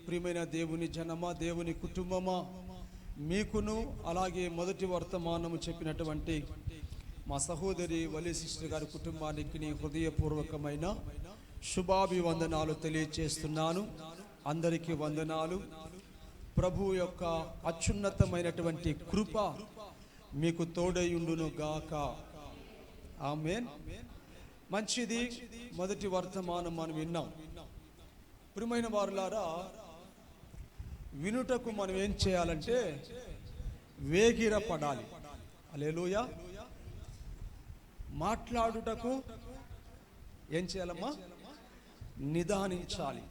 ప్రియమైన దేవుని జనమా, దేవుని కుటుంబమా, మీకును అలాగే మొదటి వర్తమానము చెప్పినటువంటి మా సహోదరి వలి సిస్టర్ గారి కుటుంబానికి హృదయపూర్వకమైన శుభాభివందనాలు తెలియచేస్తున్నాను. అందరికీ వందనాలు. ప్రభు యొక్క అత్యున్నతమైనటువంటి కృప మీకు తోడయుండును గాక. ఆమేన్. మంచిది. మొదటి వర్తమానం మనం విన్నాం. ప్రియమైన వారులారా, వినుటకు మనం ఏం చేయాలంటే వేగిరపడాలి. హల్లెలూయా. మాట్లాడుటకు ఏం చేయాలమ్మా? నిదానించాలి.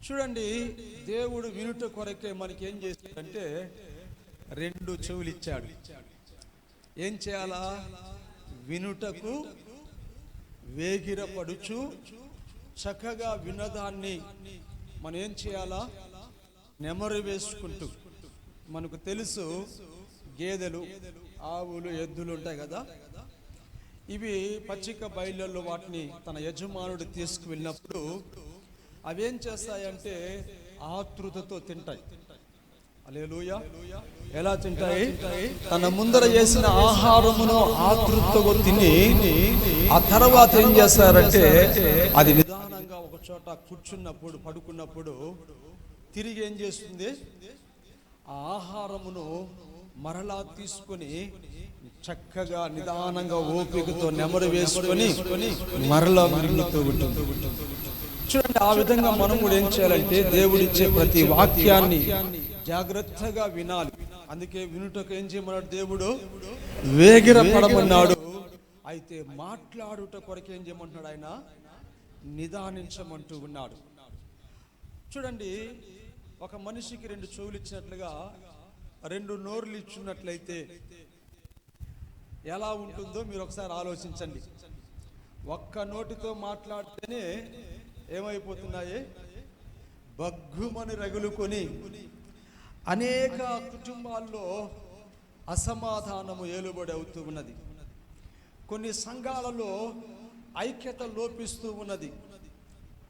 చూడండి, దేవుడు వినుట కొరకే మనకి ఏం చేశాడంటే 2 చెవులు ఇచ్చాడు. ఏం చేయాలా? వినుటకు వేగిరపడుచు చక్కగా వినదాన్ని మనం ఏం చేయాలా? నెమరు వేసుకుంటూ. మనకు తెలుసు, గేదెలు, ఆవులు, ఎద్దులు ఉంటాయి కదా, ఇవి పచ్చిక బయళ్ళల్లో వాటిని తన యజమానుడు తీసుకువెళ్ళినప్పుడు అవేం చేస్తాయంటే ఆతృతతో తింటాయి. హల్లెలూయా. ఎలా తింటాయి? తన ముందర చేసిన ఆహారమును ఆతృతతో తిని ఆ తర్వాత ఏం చేస్తారంటే అది నిదానంగా ఒక చోట కూర్చున్నప్పుడు, పడుకున్నప్పుడు తిరిగి ఏం చేస్తుంది? ఆ ఆహారమును మరలా తీసుకొని చక్కగా నిదానంగా ఓపికతో నెమరు వేసుకొని మరలా మిరుగుతూ ఉంటుంది. చూడండి, ఆ విధంగా మనం కూడా ఏం చేయాలంటే దేవుడిచ్చే ప్రతి వాక్యాన్ని జాగ్రత్తగా వినాలి. అందుకే వినుటకు ఏం చేయమన్నాడు? దేవుడు వేగిరపడమన్నాడు. అయితే మాట్లాడుట కొరకు ఏం చేయమంటున్నాడు? ఆయన నిదానించమంటూ ఉన్నాడు. చూడండి, ఒక మనిషికి 2 చెవులు ఇచ్చినట్లుగా 2 నోర్లు ఇచ్చినట్లయితే ఎలా ఉంటుందో మీరు ఒకసారి ఆలోచించండి. ఒక్క నోటితో మాట్లాడితేనే ఏమైపోతున్నాయి? బగ్గుమని రగులుకొని అనేక కుటుంబాల్లో అసమాధానము ఏలుబడి అవుతూ ఉన్నది. కొన్ని సంఘాలలో ఐక్యత లోపిస్తూ ఉన్నది.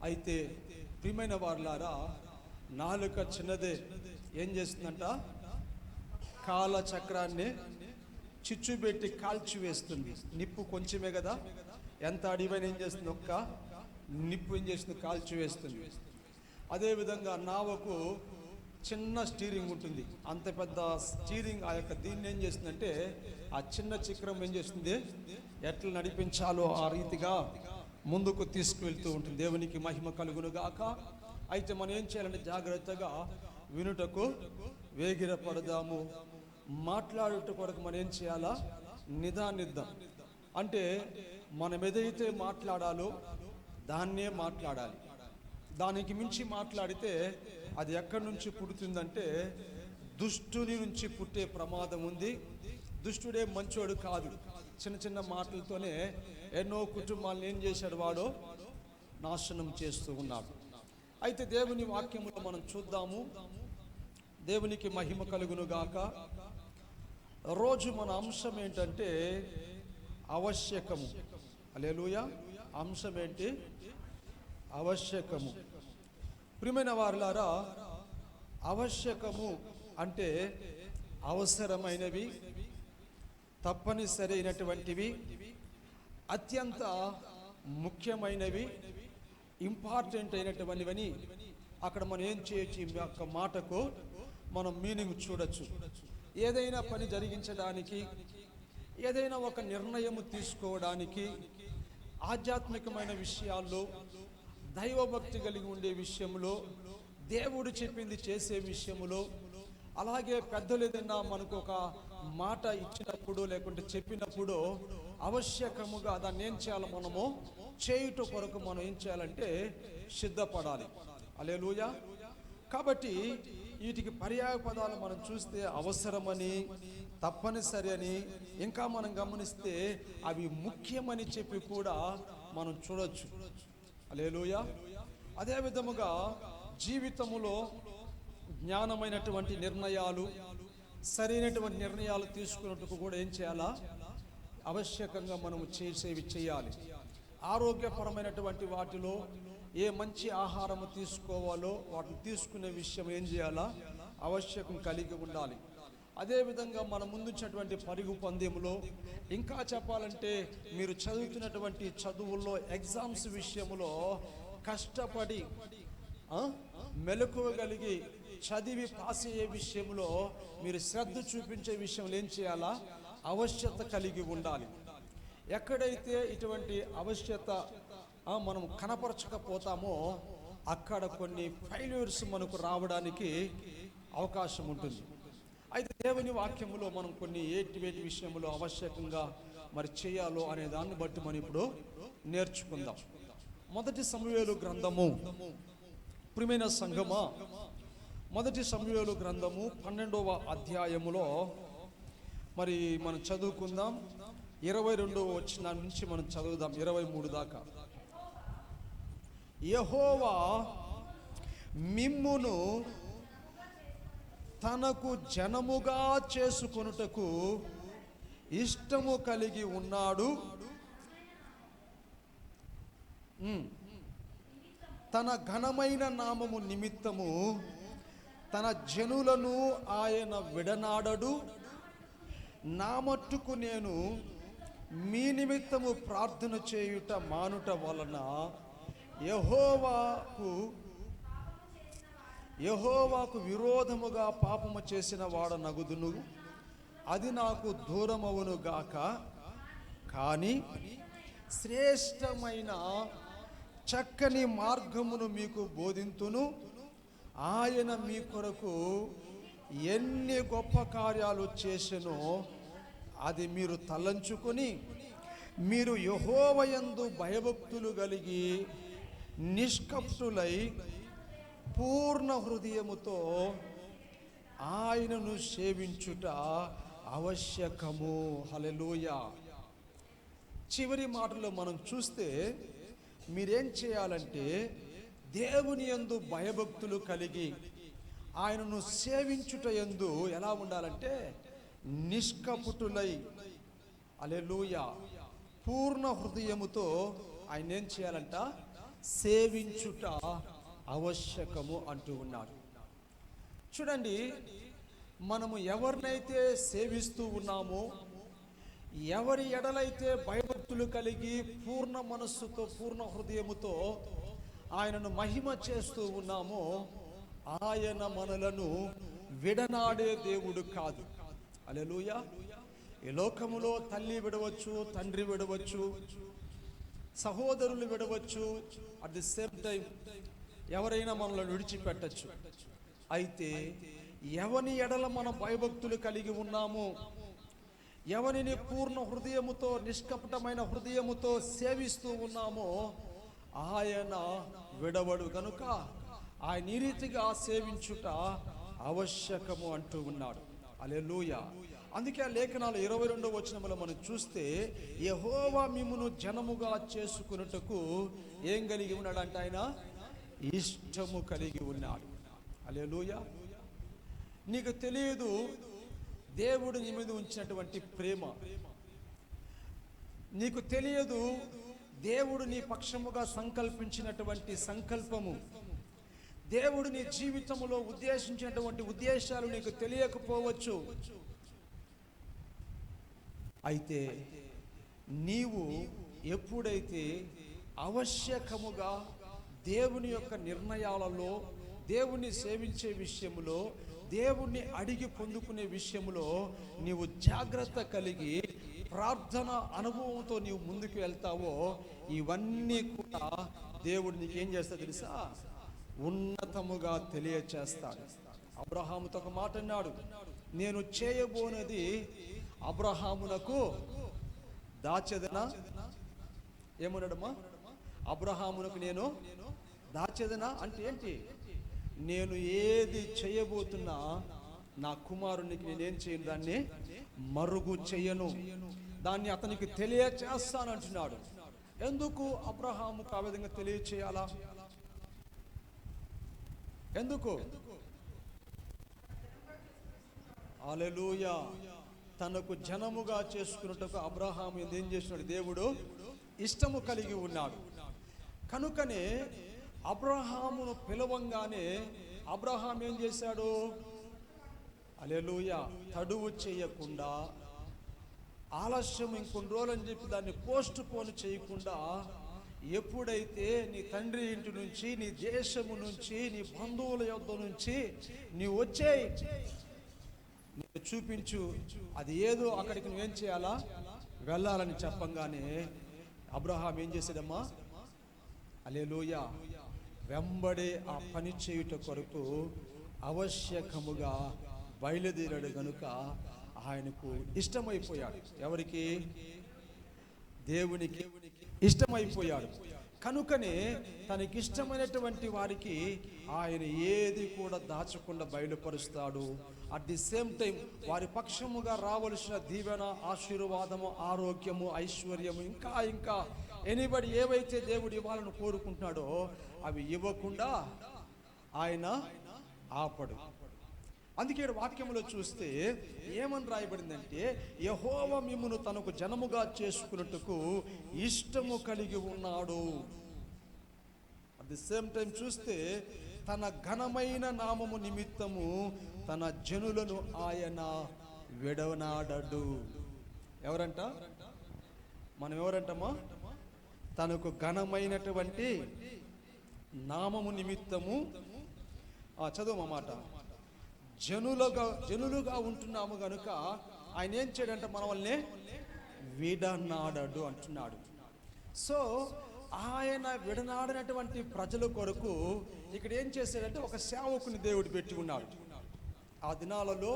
అయితే ప్రియమైన వారులారా, నాలుక చిన్నదే ఏం చేస్తుందంట? కాల చక్రాన్ని చిచ్చుబెట్టి కాల్చివేస్తుంది. నిప్పు కొంచెమే కదా, ఎంత అడివైన ఏం చేస్తుంది? ఒక్క నిప్పు ఏం చేస్తుంది? కాల్చివేస్తుంది. అదేవిధంగా నావకు చిన్న స్టీరింగ్ ఉంటుంది. అంత పెద్ద స్టీరింగ్ ఆ యొక్క దీన్ని ఏం చేస్తుందంటే ఆ చిన్న చక్రం ఏం చేస్తుంది? ఎట్లా నడిపించాలో ఆ రీతిగా ముందుకు తీసుకువెళ్తూ ఉంటుంది. దేవునికి మహిమ కలుగును గాక. అయితే మనం ఏం చేయాలంటే జాగ్రత్తగా వినుటకు వేగిరపడదాము. మాట్లాడుట కొరకు మనం ఏం చేయాలా? నిదానిద్దాం. అంటే మనం ఏదైతే మాట్లాడాలో దాన్నే మాట్లాడాలి. దానికి మించి మాట్లాడితే అది ఎక్కడి నుంచి పుడుతుందంటే దుష్టుని నుంచి పుట్టే ప్రమాదం ఉంది. దుష్టుడే మంచోడు కాదు. చిన్న చిన్న మాటలతోనే ఎన్నో కుటుంబాలను ఏం చేశాడు? వాడు నాశనం చేస్తూ ఉన్నాడు. అయితే దేవుని వాక్యములో మనం చూద్దాము. దేవునికి మహిమ కలుగును గాక. రోజు మన అంశం ఏంటంటే ఆవశ్యకము. హల్లెలూయా. అంశం ఏంటి? ఆవశ్యకము. ప్రియమైన వారులారా, ఆవశ్యకము అంటే అవసరమైనవి, తప్పనిసరి అయినటువంటివి, అత్యంత ముఖ్యమైనవి, ఇంపార్టెంట్ అయినటువంటివని అక్కడ మనం ఏం చేయొచ్చు? ఈ యొక్క మాటకు మనం మీనింగ్ చూడొచ్చు. ఏదైనా పని జరిగించడానికి, ఏదైనా ఒక నిర్ణయము తీసుకోవడానికి, ఆధ్యాత్మికమైన విషయాల్లో, దైవభక్తి కలిగి ఉండే విషయంలో, దేవుడు చెప్పింది చేసే విషయంలో, అలాగే పెద్దలు ఏదైనా మనకు ఒక మాట ఇచ్చినప్పుడు లేకుంటే చెప్పినప్పుడు ఆవశ్యకముగా దాన్ని ఏం చేయాలి? మనము చేయుట కొరకు మనం ఏం చేయాలంటే సిద్ధపడాలి. హల్లెలూయా. కాబట్టి వీటికి పర్యాయ పదాలు మనం చూస్తే అవసరమని, తప్పనిసరి అని, ఇంకా మనం గమనిస్తే అవి ముఖ్యమని చెప్పి కూడా మనం చూడొచ్చు. హల్లెలూయా. అదే విధముగా జీవితములో జ్ఞానమైనటువంటి నిర్ణయాలు, సరైనటువంటి నిర్ణయాలు తీసుకున్నట్టుకు కూడా ఏం చేయాలా? ఆవశ్యకంగా మనము చేసేవి చేయాలి. ఆరోగ్యపరమైనటువంటి వాటిలో ఏ మంచి ఆహారము తీసుకోవాలో వాటిని తీసుకునే విషయం ఏం చేయాలా, ఆవశ్యకం కలిగి ఉండాలి. అదేవిధంగా మన ముందున్నటువంటి పరుగు పందెంలో ఇంకా చెప్పాలంటే మీరు చదువుతున్నటువంటి చదువుల్లో ఎగ్జామ్స్ విషయంలో కష్టపడి మెలకువగలిగి చదివి పాస్ అయ్యే విషయంలో మీరు శ్రద్ధ చూపించే విషయంలో ఏం చేయాలా, అవశ్యత కలిగి ఉండాలి. ఎక్కడైతే ఇటువంటి అవశ్యత మనం కనపరచకపోతామో అక్కడ కొన్ని ఫెయిల్యూర్స్ మనకు రావడానికి అవకాశం ఉంటుంది. అయితే దేవుని వాక్యములో మనం కొన్ని ఏటి విషయంలో ఆవశ్యకంగా మరి చేయాలో అనే దాన్ని బట్టి మనం ఇప్పుడు నేర్చుకుందాం. మొదటి సమూయేలు గ్రంథము, ప్రియమైన సంఘమా, మొదటి సమూయేలు గ్రంథము 12వ అధ్యాయములో మరి మనం చదువుకుందాం. 22వ వచనం నుంచి మనం చదువుదాం 23 దాకా. యెహోవా మిమ్మును తనకు జనముగా చేసుకొనుటకు ఇష్టము కలిగి ఉన్నాడు. తన ఘనమైన నామము నిమిత్తము తన జనులను ఆయన విడనాడడు. నా మట్టుకు నేను మీ నిమిత్తము ప్రార్థన చేయుట మానుట వలన యెహోవాకు విరోధముగా పాపము చేసిన వాడనగుదును. అది నాకు దూరమవును గాక. కానీ శ్రేష్టమైన చక్కని మార్గమును మీకు బోధింతును. ఆయన మీ కొరకు ఎన్ని గొప్ప కార్యాలు చేసెనో అది మీరు తలంచుకొని మీరు యెహోవాయందు భయభక్తులు కలిగి నిష్కపటులై పూర్ణ హృదయముతో ఆయనను సేవించుట ఆవశ్యకము. హల్లెలూయా. చివరి మాటలో మనం చూస్తే మీరేం చేయాలంటే దేవుని యందు భయభక్తులు కలిగి ఆయనను సేవించుట యందు ఎలా ఉండాలంటే నిష్కపటులై, హల్లెలూయా, పూర్ణ హృదయముతో ఆయన ఏం చేయాలంట, సేవించుట ఆవశ్యకము అంటూ ఉన్నాడు. చూడండి, మనము ఎవరినైతే సేవిస్తూ ఉన్నామో, ఎవరి ఎడలైతే భయభక్తులు కలిగి పూర్ణ మనస్సుతో పూర్ణ హృదయముతో ఆయనను మహిమ చేస్తూ ఉన్నామో ఆయన మనలను విడనాడే దేవుడు కాదు. హల్లెలూయా. ఈ లోకములో తల్లి విడవచ్చు, తండ్రి విడవచ్చు, సహోదరులు విడవచ్చు, అట్ ది సేమ్ టైం ఎవరైనా మనల్ని విడిచిపెట్టచ్చు. అయితే ఎవని ఎడల మన భయభక్తులు కలిగి ఉన్నామో, ఎవరిని పూర్ణ హృదయముతో నిష్కపటమైన హృదయముతో సేవిస్తూ ఉన్నామో ఆయన విడవడు కనుక ఆయన ఈ రీతిగా సేవించుట ఆవశ్యకము అంటూ ఉన్నాడు. హల్లెలూయా. అందుకే ఆ లేఖనాలు 22వ వచనములో మనం చూస్తే యెహోవా మిమ్మును జనముగా చేసుకొనుటకు ఏం కలిగి ఉన్నాడంట, ఆయన ఇష్టము కలిగి ఉన్నాడు. హల్లెలూయా. నీకు తెలియదు దేవుడు నీ మీద ఉంచినటువంటి ప్రేమ, నీకు తెలియదు దేవుడు నీ పక్షముగా సంకల్పించినటువంటి సంకల్పము, దేవుడు నీ జీవితంలో ఉద్దేశించినటువంటి ఉద్దేశాలు నీకు తెలియకపోవచ్చు. అయితే నీవు ఎప్పుడైతే ఆవశ్యకముగా దేవుని యొక్క నిర్ణయాలలో, దేవుణ్ణి సేవించే విషయములో, దేవుణ్ణి అడిగి పొందుకునే విషయంలో నీవు జాగ్రత్త కలిగి ప్రార్థన అనుభవంతో నీవు ముందుకు వెళ్తావో ఇవన్నీ కూడా దేవుడు నీకేం చేస్తా తెలుసా, ఉన్నతముగా తెలియచేస్తాడు. అబ్రహాముతో ఒక మాట అన్నాడు, నేను చేయబోనది అబ్రహామునకు దాచెదనా. ఏమన్నాడమ్మా, అబ్రహామునకు నేను దాచెదనా అంటే ఏంటి, నేను ఏది చేయబోతున్నా నా కుమారునికి నేనేం చేయను, దాన్ని మరుగు చేయను, దాన్ని అతనికి తెలియచేస్తానంటున్నాడు. ఎందుకు అబ్రహాముకు ఆ విధంగా తెలియచేయాలా, ఎందుకు? హల్లెలూయా. తనకు జనముగా చేసుకున్నట్టుకు అబ్రహాము ఏం చేసినాడు, దేవుడు ఇష్టము కలిగి ఉన్నాడు. కనుకనే అబ్రహామును పిలవంగానే అబ్రహాం ఏం చేశాడు? హల్లెలూయా, తడువు చేయకుండా, ఆలస్యం ఇంకొన్ని రోజులని చెప్పి దాన్ని పోస్ట్ పోన్ చేయకుండా, ఎప్పుడైతే నీ తండ్రి ఇంటి నుంచి, నీ దేశము నుంచి, నీ బంధువుల యొద్ద నుంచి నీ వచ్చేయి, నీకు చూపించు, అది ఏదో అక్కడికి నువ్వేం చేయాలా, వెళ్ళాలని చెప్పంగానే అబ్రహాం ఏం చేశాడమ్మా? హల్లెలూయా, వెంబడే ఆ పని చేయుట కొరకు ఆవశ్యకముగా బయలుదేరాడు గనుక ఆయనకు ఇష్టమైపోయాడు. ఎవరికి? దేవునికి ఇష్టమైపోయాడు. కనుకనే తనకిష్టమైనటువంటి వారికి ఆయన ఏది కూడా దాచకుండా బయలుపరుస్తాడు. అట్ ది సేమ్ టైం వారి పక్షముగా రావలసిన దీవెన, ఆశీర్వాదము, ఆరోగ్యము, ఐశ్వర్యము, ఇంకా ఇంకా ఎనీబడి ఏవైతే దేవుడు ఇవ్వాలని కోరుకుంటున్నాడో అవి ఇవ్వకుండా ఆయన ఆపడు. అందుకే వాక్యంలో చూస్తే ఏమని రాయబడిందంటే, యెహోవా మిమ్మును తనకు జనముగా చేసుకున్నట్టుకు ఇష్టము కలిగి ఉన్నాడు. అట్ ది సేమ్ టైం చూస్తే తన ఘనమైన నామము నిమిత్తము తన జనులను ఆయన విడనాడడు. ఎవరంట? మనం ఎవరంటమా? తనకు ఘనమైనటువంటి నామము నిమిత్తము, చదువు మాట, జనులుగా ఉంటున్నాము గనుక ఆయన ఏం చేయడంట? మనల్ని విడనాడడు అంటున్నాడు. సో ఆయన విడనాడినటువంటి ప్రజల కొరకు ఇక్కడ ఏం చేశాడంటే ఒక సేవకుని దేవుడు పెట్టి ఉన్నాడు. ఆ దినాలలో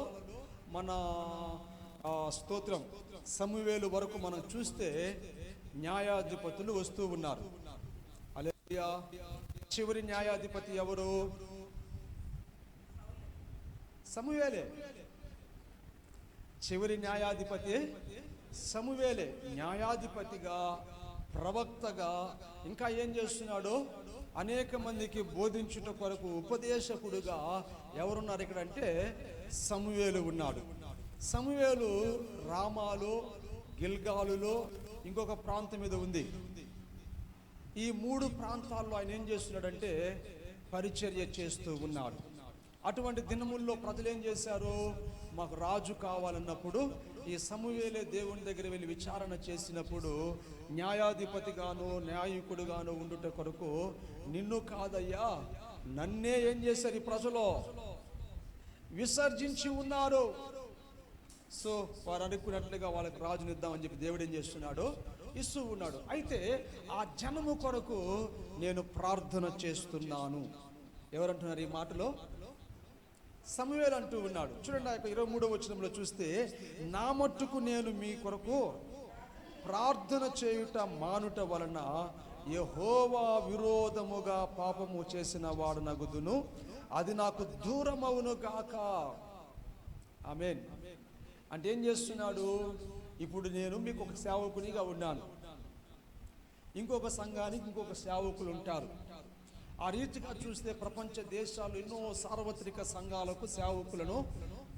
మన స్తోత్రం సమూయేలు వరకు మనం చూస్తే న్యాయాధిపతులు వస్తూ ఉన్నారు. హల్లెలూయా. చివరి న్యాయాధిపతి ఎవరు? సమూయేలే. చివరి న్యాయాధిపతి సమూయేలే. న్యాయాధిపతిగా, ప్రవక్తగా, ఇంకా ఏం చేస్తున్నాడు? అనేక మందికి బోధించుట కొరకు ఉపదేశకుడుగా ఎవరున్నారు ఇక్కడ అంటే సమూయేలు ఉన్నాడు. సమూయేలు రామాలో, గిల్గాలులో, ఇంకొక ప్రాంతం మీద ఉంది. ఈ 3 ప్రాంతాల్లో ఆయన ఏం చేస్తున్నాడంటే పరిచర్య చేస్తూ ఉన్నాడు. అటువంటి దినముల్లో ప్రజలు ఏం చేశారు? మాకు రాజు కావాలన్నప్పుడు ఈ సమూయేలే దేవుని దగ్గర వెళ్ళి విచారణ చేసినప్పుడు న్యాయాధిపతిగాను, న్యాయకుడుగాను ఉండుట కొరకు నిన్ను కాదయ్యా, నన్నే ఏం చేశారు ఈ ప్రజలు? విసర్జించి ఉన్నారు. సో వారు అనుకున్నట్లుగా వాళ్ళకి రాజుని ఇద్దామని చెప్పి దేవుడు ఏం చేస్తున్నాడు? ఇస్తూ ఉన్నాడు. అయితే ఆ జనము కొరకు నేను ప్రార్థన చేస్తున్నాను. ఎవరంటున్నారు ఈ మాటలో? సమూయేలు అంటూ ఉన్నాడు. చూడండి, 23వ వచనంలో చూస్తే, నా మట్టుకు నేను మీ కొరకు ప్రార్థన చేయుట మానుట వలన యెహోవా విరోధముగా పాపము చేసిన వాడు నగుదును, అది నాకు దూరమవును గాక. ఆమేన్. అంటే ఏం చేస్తున్నాడు? ఇప్పుడు నేను మీకు ఒక సేవకునిగా ఉన్నాను, ఇంకొక సంఘానికి ఇంకొక సేవకులు ఉంటారు. ఆ రీతిగా చూస్తే ప్రపంచ దేశాలు ఎన్నో సార్వత్రిక సంఘాలకు సేవకులను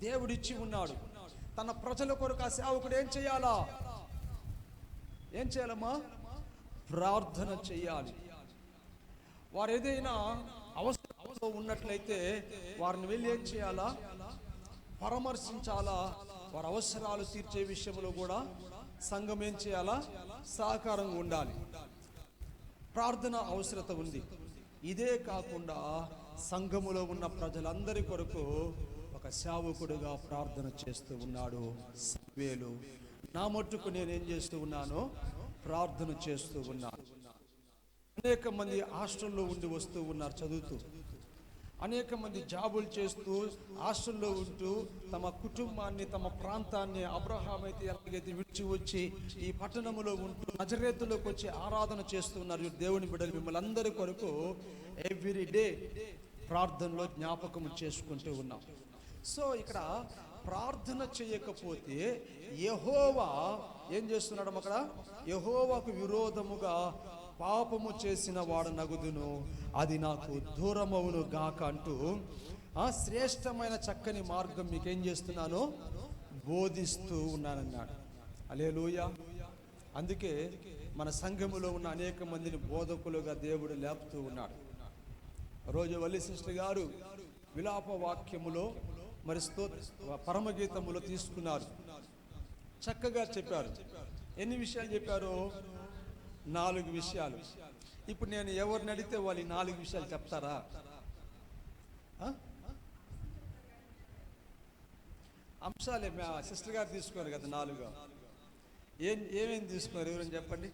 దేవుడిచ్చి ఉన్నాడు. తన ప్రజల కొరకు ఆ సేవకుడు ఏం చేయాలా? ఏం చేయాలమ్మా? ప్రార్థన చేయాలి. వారు ఏదైనా అవసరంలో ఉన్నట్లయితే వారిని వెళ్ళి ఏం చేయాలా? పరామర్శించాలా. వారి అవసరాలు తీర్చే విషయంలో కూడా సంఘం ఏం చేయాలా? సహకారంగా ఉండాలి. ప్రార్థన అవసరత ఉంది. ఇదే కాకుండా సంఘములో ఉన్న ప్రజలందరి కొరకు ఒక సేవకుడుగా ప్రార్థన చేస్తూ ఉన్నాడు సమూయేలు. నా మట్టుకు నేనేం చేస్తూ ఉన్నాను? ప్రార్థన చేస్తూ ఉన్నాను. అనేక మంది హాస్టల్లో ఉండి వస్తూ ఉన్నారు చదువుతూ. అనేక మంది జాబులు చేస్తూ హాస్టల్లో ఉంటూ తమ కుటుంబాన్ని, తమ ప్రాంతాన్ని అబ్రహాం అయితే ఎలాగైతే విడిచి వచ్చి ఈ పట్టణంలో ఉంటూ నజరేతులోకి వచ్చి ఆరాధన చేస్తున్నారు. దేవుని బిడ్డలు మిమ్మల్ని అందరి కొరకు ఎవ్రీ డే ప్రార్థనలో జ్ఞాపకం చేసుకుంటూ ఉన్నాం. సో ఇక్కడ ప్రార్థన చేయకపోతే యెహోవా ఏం చేస్తున్నాడు? అక్కడ యెహోవాకు విరోధముగా పాపము చేసిన వాడు నగుదును, అది నాకు దూరమవును గాక అంటూ ఆ శ్రేష్టమైన చక్కని మార్గం మీకేం చేస్తున్నాను? బోధిస్తూ ఉన్నానన్నాడు. హల్లెలూయా. అందుకే మన సంఘములో ఉన్న అనేక మందిని బోధకులుగా దేవుడు లేపుతూ ఉన్నాడు. రోజువల్లి సిస్టర్ గారు విలాప వాక్యములో మరి పరమగీతములో తీసుకున్నారు, చక్కగా చెప్పారు. ఎన్ని విషయాలు చెప్పారు? 4 విషయాలు. ఇప్పుడు నేను ఎవరిని అడిగితే వాళ్ళు 4 విషయాలు చెప్తారా? అంశాలే సిస్టర్ గారు తీసుకున్నారు కదా 4. ఏమేమి తీసుకున్నారు? ఎవరైనా చెప్పండి.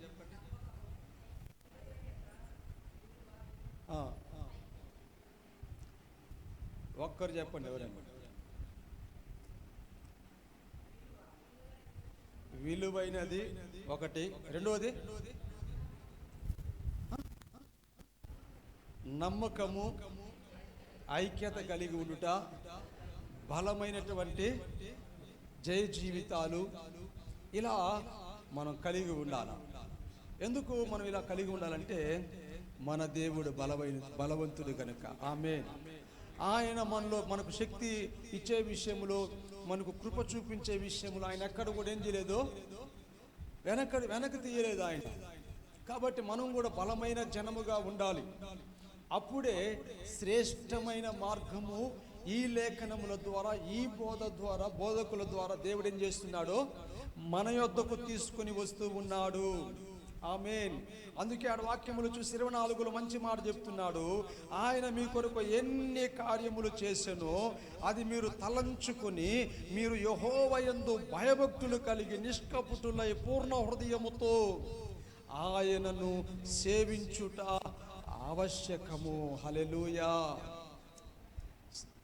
ఒక్కరు చెప్పండి ఎవరైనా. విలువైనది ఒకటి. రెండవది నమ్మకము, ఐక్యత కలిగి ఉండుట, బలమైనటువంటి జయ జీవితాలు, ఇలా మనం కలిగి ఉండాలి. ఎందుకు మనం ఇలా కలిగి ఉండాలంటే మన దేవుడు బలవంతుడు కనుక. ఆమేన్. ఆయన మనకు శక్తి ఇచ్చే విషయంలో, మనకు కృప చూపించే విషయంలో ఆయన ఎక్కడ కూడా ఏం చేయలేదు, వెనక తీయలేదు ఆయన. కాబట్టి మనం కూడా బలమైన జనముగా ఉండాలి. అప్పుడే శ్రేష్టమైన మార్గము ఈ లేఖనముల ద్వారా, ఈ బోధ ద్వారా, బోధకుల ద్వారా దేవుడు ఏం చేస్తున్నాడో మన యొద్దకు తీసుకొని వస్తూ ఉన్నాడు. ఆమేన్. అందుకే ఆడ వాక్యములు చూసి 24లో మంచి మాట చెప్తున్నాడు. ఆయన మీ కొరకు ఎన్ని కార్యములు చేసెనో అది మీరు తలంచుకొని, మీరు యెహోవా యందు భయభక్తులు కలిగి నిష్కపటులై పూర్ణ హృదయముతో ఆయనను సేవించుట ఆవశ్యకము. హల్లెలూయా.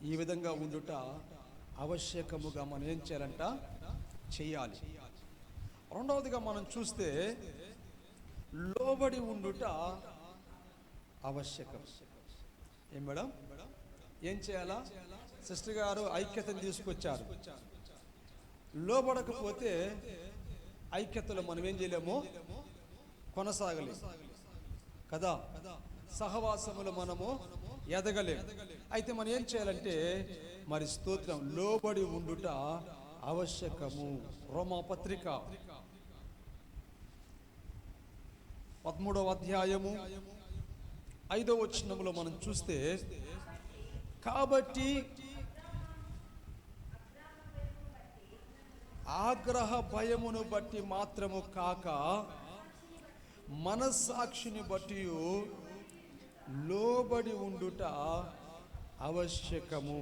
ఈ విధంగా ఉండుట ఆవశ్యకముగా మనం ఏం చేయాలంట? చెయ్యాలి. రెండవదిగా మనం చూస్తే లోబడి ఉండుట ఆవశ్యకం. ఏం మేడం? ఏం చేయాలా? సిస్టర్ గారు ఐక్యతను తీసుకొచ్చారు. లోబడకపోతే ఐక్యతలో మనం ఏం చేయలేము, కొనసాగలేము కదా. సహవాసములు మనము ఎదగలేము. అయితే మనం ఏం చేయాలంటే మరి స్తోత్రం, లోబడి ఉండుట ఆవశ్యకము. రోమాపత్రిక 13వ అధ్యాయము 5వ వచనములో మనం చూస్తే, కాబట్టి ఆగ్రహ భయమును బట్టి మాత్రము కాక మనస్సాక్షిని బట్టి లోబడి ఉండుట ఆవశ్యకము.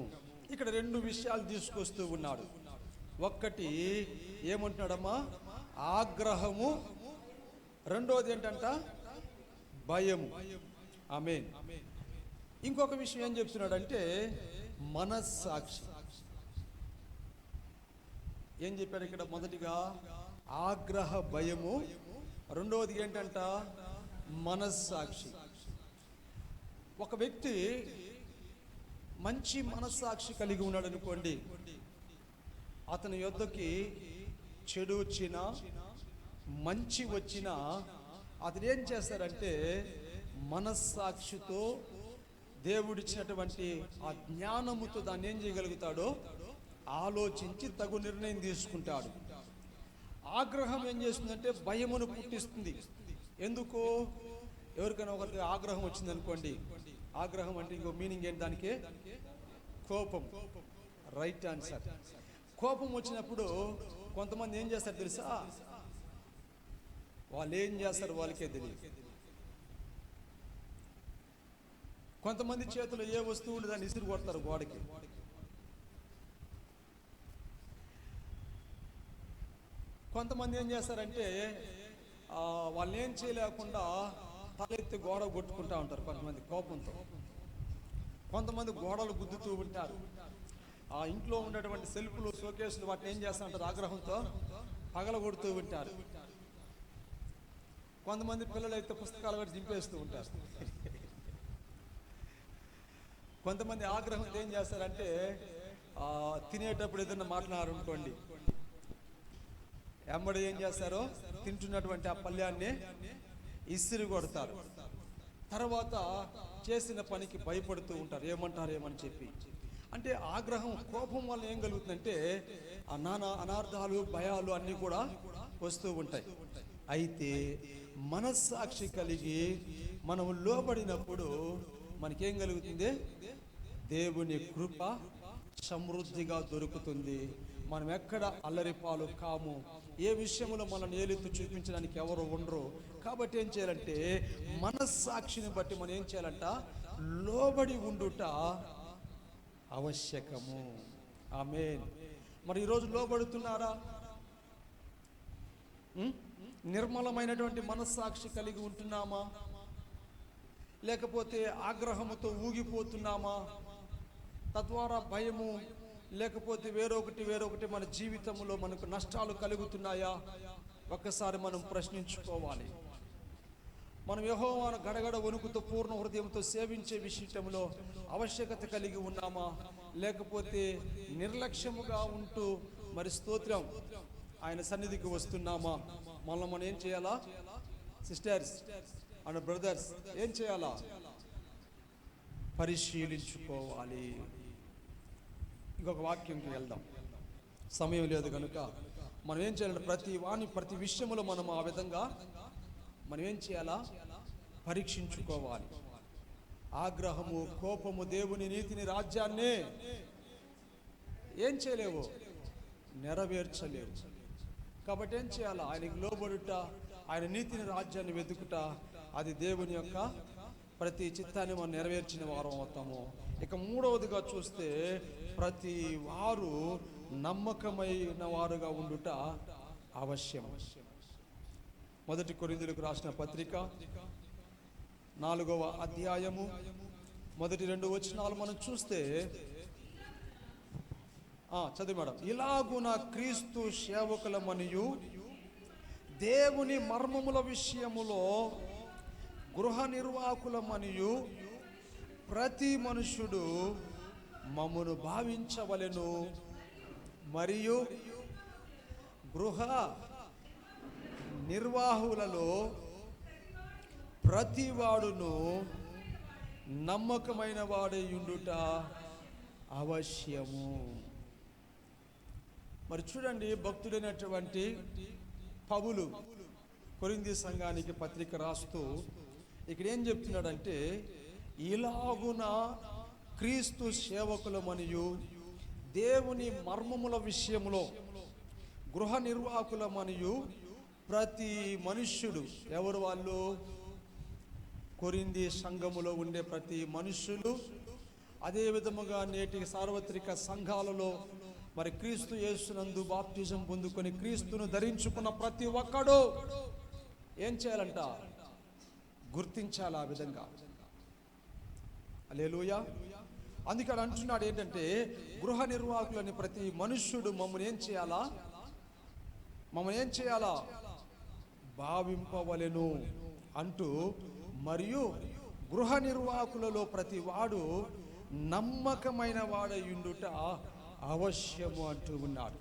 ఇక్కడ 2 విషయాలు తీసుకొస్తూ ఉన్నాడు. ఒక్కటి ఏమంటున్నాడమ్మా? ఆగ్రహము. రెండోది ఏంటంట? భయము. ఆమేన్. ఇంకొక విషయం ఏం చెప్తున్నాడంటే మనస్సాక్షి. ఏం చెప్పాడు ఇక్కడ? మొదటిగా ఆగ్రహ భయము, రెండవది ఏంటంట? మనస్సాక్షి. ఒక వ్యక్తి మంచి మనస్సాక్షి కలిగి ఉన్నాడు అనుకోండి, అతని యొద్దకి చెడు వచ్చినా మంచి వచ్చినా అతను ఏం చేస్తారంటే మనస్సాక్షితో దేవుడిచ్చినటువంటి ఆ జ్ఞానముతో దాన్ని ఏం చేయగలుగుతాడో ఆలోచించి తగు నిర్ణయం తీసుకుంటాడు. ఆగ్రహం ఏం చేస్తుందంటే భయమును పుట్టిస్తుంది. ఎందుకు? ఎవరికైనా ఒకరికి ఆగ్రహం వచ్చింది అనుకోండి, ఆగ్రహం అంటే ఇంకో మీనింగ్ ఏంటి దానికి? కోపం. Right answer. కోపం వచ్చినప్పుడు కొంతమంది ఏం చేస్తారు తెలుసా? వాళ్ళు ఏం చేస్తారు వాళ్ళకే తెలియదు. కొంతమంది చేతిలో ఏ వస్తువు ఉంటే దాన్ని ఇసురు కొడతారు గోడకి. కొంతమంది ఏం చేస్తారంటే వాళ్ళు ఏం చేయలేకుండా తలెత్తి గోడ కొట్టుకుంటూ ఉంటారు కొంతమంది కోపంతో. కొంతమంది గోడలు గుద్దుతూ ఉంటారు. ఆ ఇంట్లో ఉన్నటువంటి సెల్ఫ్లు, షోకేసులు వాటిని ఏం చేస్తూ ఉంటారు? ఆగ్రహంతో పగలగొడుతూ ఉంటారు. కొంతమంది పిల్లలు అయితే పుస్తకాలు కూడా దింపేస్తూ ఉంటారు. కొంతమంది ఆగ్రహంతో ఏం చేస్తారంటే తినేటప్పుడు ఏదైనా మాట్లాడారు అనుకోండి, ఎమ్మడి ఏం చేస్తారో తింటున్నటువంటి ఆ పళ్ళ్యాన్ని ఇసిరి కొడతారు. తర్వాత చేసిన పనికి భయపడుతూ ఉంటారు, ఏమంటారేమని చెప్పి. అంటే ఆగ్రహం, కోపం వల్ల ఏం కలుగుతుందంటే నానా అనార్థాలు, భయాలు అన్నీ కూడా వస్తూ ఉంటాయి. అయితే మనస్సాక్షి కలిగి మనం లోబడినప్పుడు మనకేం కలుగుతుంది? దేవుని కృప సమృద్ధిగా దొరుకుతుంది. మనం ఎక్కడ అల్లరిపాలు కాము. ఏ విషయంలో మనల్ని ఏలెత్తి చూపించడానికి ఎవరు ఉండరు. కాబట్టి ఏం చేయాలంటే మనస్సాక్షిని బట్టి మనం ఏం చేయాలంట? లోబడి ఉండుట ఆవశ్యకము. ఆమేన్. మరి ఈరోజు లోబడుతున్నారా? నిర్మలమైనటువంటి మనస్సాక్షి కలిగి ఉంటున్నామా? లేకపోతే ఆగ్రహముతో ఊగిపోతున్నామా? తద్వారా భయము, లేకపోతే వేరొకటి మన జీవితంలో మనకు నష్టాలు కలుగుతున్నాయా? ఒక్కసారి మనం ప్రశ్నించుకోవాలి. మనం యెహోవాను గడగడ వణుకుతో పూర్ణ హృదయంతో సేవించే విషయంలో ఆవశ్యకత కలిగి ఉన్నామా? లేకపోతే నిర్లక్ష్యముగా ఉంటూ మరి స్తోత్రం ఆయన సన్నిధికి వస్తున్నామా? మనం ఏం చేయాలా? సిస్టర్స్ అండ్ బ్రదర్స్ ఏం చేయాలా? పరిశీలించుకోవాలి. ఇంకొక వాక్యంకి వెళ్దాం, సమయం లేదు కనుక. మనం ఏం చేయాలంటే ప్రతి విషయంలో మనం ఆ విధంగా మనం ఏం చేయాలా? పరీక్షించుకోవాలి. ఆగ్రహము, కోపము దేవుని నీతిని రాజ్యాన్నే ఏం చేయలేవు, నెరవేర్చలేవు. కాబట్టి ఏం చేయాలా? ఆయనకి లోబడుట, ఆయన నీతిని రాజ్యాన్ని వెతుకుట, అది దేవుని యొక్క ప్రతి చిత్తాన్ని మనం నెరవేర్చిన వారం అవుతాము. ఇక మూడవదిగా చూస్తే ప్రతి వారు నమ్మకమైన వారుగా ఉండుట అవశ్యం. మొదటి కొరింథీయులకు రాసిన పత్రిక 4వ అధ్యాయము మొదటి 2 వచనాలు మనం చూస్తే చదివి మేడం. ఇలాగున క్రీస్తు సేవకులమనియు దేవుని మర్మముల విషయములో గృహ నిర్వాహకులమనియు ప్రతి మనుష్యుడు మమ్మును భావించవలెను, మరియు గృహ నిర్వాహులలో ప్రతి వాడును నమ్మకమైన వాడై ఉండుట అవశ్యము. మరి చూడండి, భక్తుడైనటువంటి పౌలు కొరింథీ సంఘానికి పత్రిక రాస్తూ ఇక్కడ ఏం చెప్తున్నాడంటే, ఇలాగున క్రీస్తు సేవకులమనియు దేవుని మర్మముల విషయంలో గృహ నిర్వాహకులమనియు ప్రతి మనుష్యుడు, ఎవరు వాళ్ళు? కొరింథీ సంఘములో ఉండే ప్రతి మనుష్యులు, అదే విధముగా నేటి సార్వత్రిక సంఘాలలో మరి క్రీస్తు యేసునందు బాప్టిజం పొందుకొని క్రీస్తును ధరించుకున్న ప్రతి ఒక్కడు ఏం చేయాలంట? గుర్తించాలి ఆ విధంగా. హల్లెలూయా. అందుకని అంటున్నాడు ఏంటంటే, గృహ నిర్వాహకులని ప్రతి మనుష్యుడు మమ్మల్ని ఏం చేయాలా? భావింపవలెను అంటూ, మరియు గృహ నిర్వాహకులలో ప్రతి వాడు నమ్మకమైన వాడయుండుట అవశ్యము అంటూ ఉన్నాడు.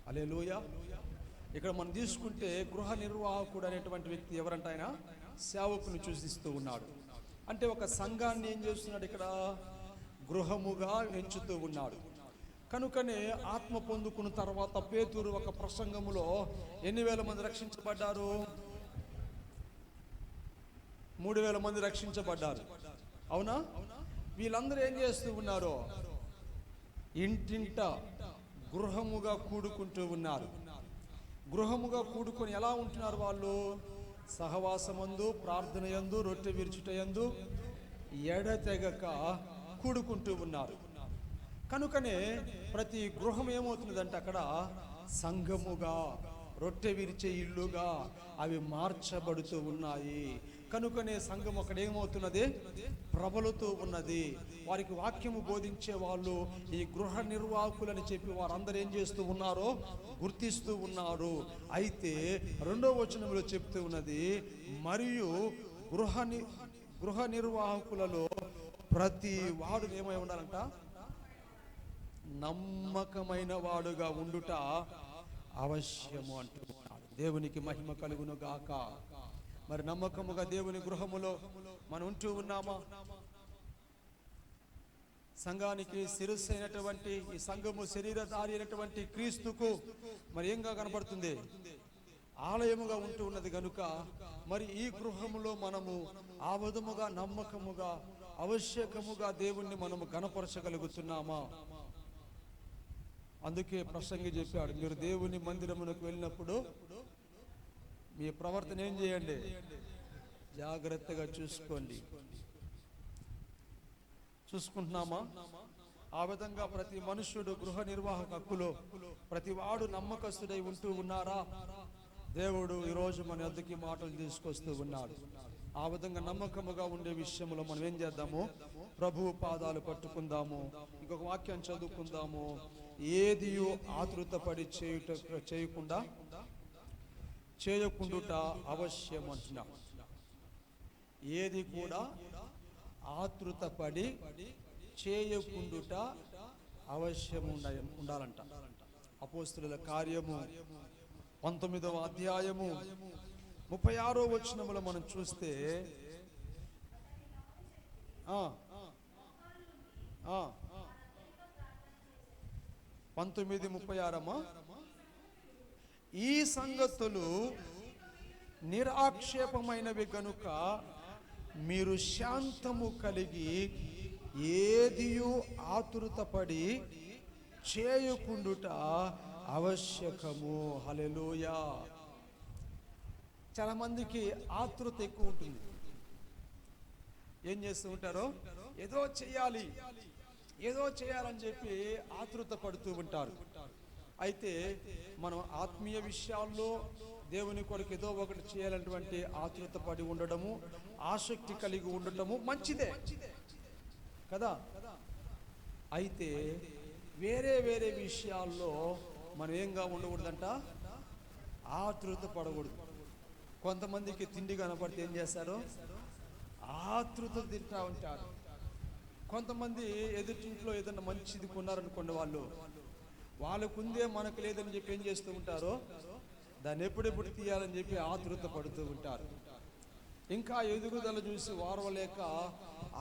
హల్లెలూయా. ఇక్కడ మనం తీసుకుంటే గృహ నిర్వాహకుడు అనేటువంటి వ్యక్తి ఎవరంట? ఆయన సేవకుని సూచిస్తూ ఉన్నాడు. అంటే ఒక సంఘాన్ని ఏం చేస్తున్నాడు? ఇక్కడ గృహముగా ఎంచుతూ ఉన్నాడు. కనుకనే ఆత్మ పొందుకున్న తర్వాత పేతురు ఒక ప్రసంగములో ఎన్ని వేల మంది రక్షించబడ్డారు? 3,000 మంది రక్షించబడ్డారు. అవునా? వీళ్ళందరూ ఏం చేస్తూ ఉన్నారు? ఇంటింట గృహముగా కూడుకుంటూ ఉన్నారు. గృహముగా కూడుకొని ఎలా ఉంటున్నారు వాళ్ళు? సహవాసమందు, ప్రార్థనయందు, రొట్టె విరుచుటయందు ఎడతెగక కూడుకుంటూ ఉన్నారు. కనుకనే ప్రతి గృహం ఏమవుతున్నదంటే అక్కడ సంఘముగా, రొట్టె విరిచే ఇల్లుగా అవి మార్చబడుతూ ఉన్నాయి. కనుకనే సంఘం అక్కడ ఏమవుతున్నది? ప్రబలుతూ ఉన్నది. వారికి వాక్యము బోధించే వాళ్ళు ఈ గృహ నిర్వాహకులని చెప్పి వారందరూ ఏం చేస్తూ ఉన్నారో గుర్తిస్తూ ఉన్నారు. అయితే 2వ వచనంలో చెప్తూ ఉన్నది, మరియు గృహ నిర్వాహకులలో ప్రతి వాడు ఏమై ఉండాలంట? నమ్మకమైన వాడుగా ఉండుట అవశ్యము అంటున్నాడు. దేవునికి మహిమ కలుగును గాక. మరి నమ్మకముగా దేవుని గృహములో మనం ఉంటూ ఉన్నామా? సంఘానికి శిరస్సు అయినటువంటి ఈ సంఘము శరీరధారి అయినటువంటి క్రీస్తుకు మరి ఏంగా కనబడుతుంది? ఆలయముగా ఉంటూ ఉన్నది కనుక మరి ఈ గృహములో మనము ఆ విధముగా నమ్మకముగా ఆవశ్యకముగా దేవుణ్ణి మనము గణపరచగలుగుతున్నామా? అందుకే ప్రసంగి చెప్పాడు, మీరు దేవుని మందిరమునకు వెళ్ళినప్పుడు మీ ప్రవర్తన ఏం చేయండి, జాగ్రత్తగా చూసుకోండి. చూసుకుంటున్నామా? ఆ విధంగా ప్రతి మనుష్యుడు గృహ నిర్వాహక హక్కులో ప్రతి వాడు నమ్మకస్తుడై ఉంటూ ఉన్నారా? దేవుడు ఈరోజు మన యొద్దకి మాటలు తీసుకొస్తూ ఉన్నాడు. ఆ విధంగా నమ్మకముగా ఉండే విషయంలో మనం ఏం చేద్దాము, ప్రభువు పాదాలు పట్టుకుందాము. ఇంకొక వాక్యం చదువుకుందాము. ఏదియు ఆతృతపడి చేయకుండుట అవశ్యం అంటున్నాం. ఏది కూడా ఆతృతపడి చేయకుండుట అవశ్యం ఉండాలంట. అపోస్తుల కార్యము 19వ అధ్యాయము 36వ వచనములో మనం చూస్తే 19:36 ఈ సంగతులు నిరాక్షేపమైనవి గనుక మీరు శాంతము కలిగి ఏదియు ఆతురతపడి చేయకుండుట ఆవశ్యకము. హల్లెలూయా. చాలా మందికి ఆతృత ఎక్కువ ఉంటుంది. ఏం చేస్తూ ఉంటారో, ఏదో చేయాలని చెప్పి ఆతృత పడుతూ ఉంటారు. అయితే మనం ఆత్మీయ విషయాల్లో దేవుని కొరకు ఏదో ఒకటి చేయాలన్నటువంటి ఆతృత పడి ఉండడము, ఆసక్తి కలిగి ఉండటము మంచిదే కదా. అయితే వేరే విషయాల్లో మనం ఏంగా ఉండకూడదంట, ఆతృత పడకూడదు. కొంతమందికి తిండి కనపడితే ఏం చేస్తారు, ఆతృత తింటా ఉంటారు. కొంతమంది ఎదుటింట్లో ఏదైనా మంచిది కొన్నారనుకోండి, వాళ్ళకుందే మనకు లేదని చెప్పి ఏం చేస్తూ ఉంటారో దాన్ని ఎప్పుడెప్పుడు తీయాలని చెప్పి ఆతృత పడుతూ ఉంటారు. ఇంకా ఎదుగుదల చూసి వారవలేక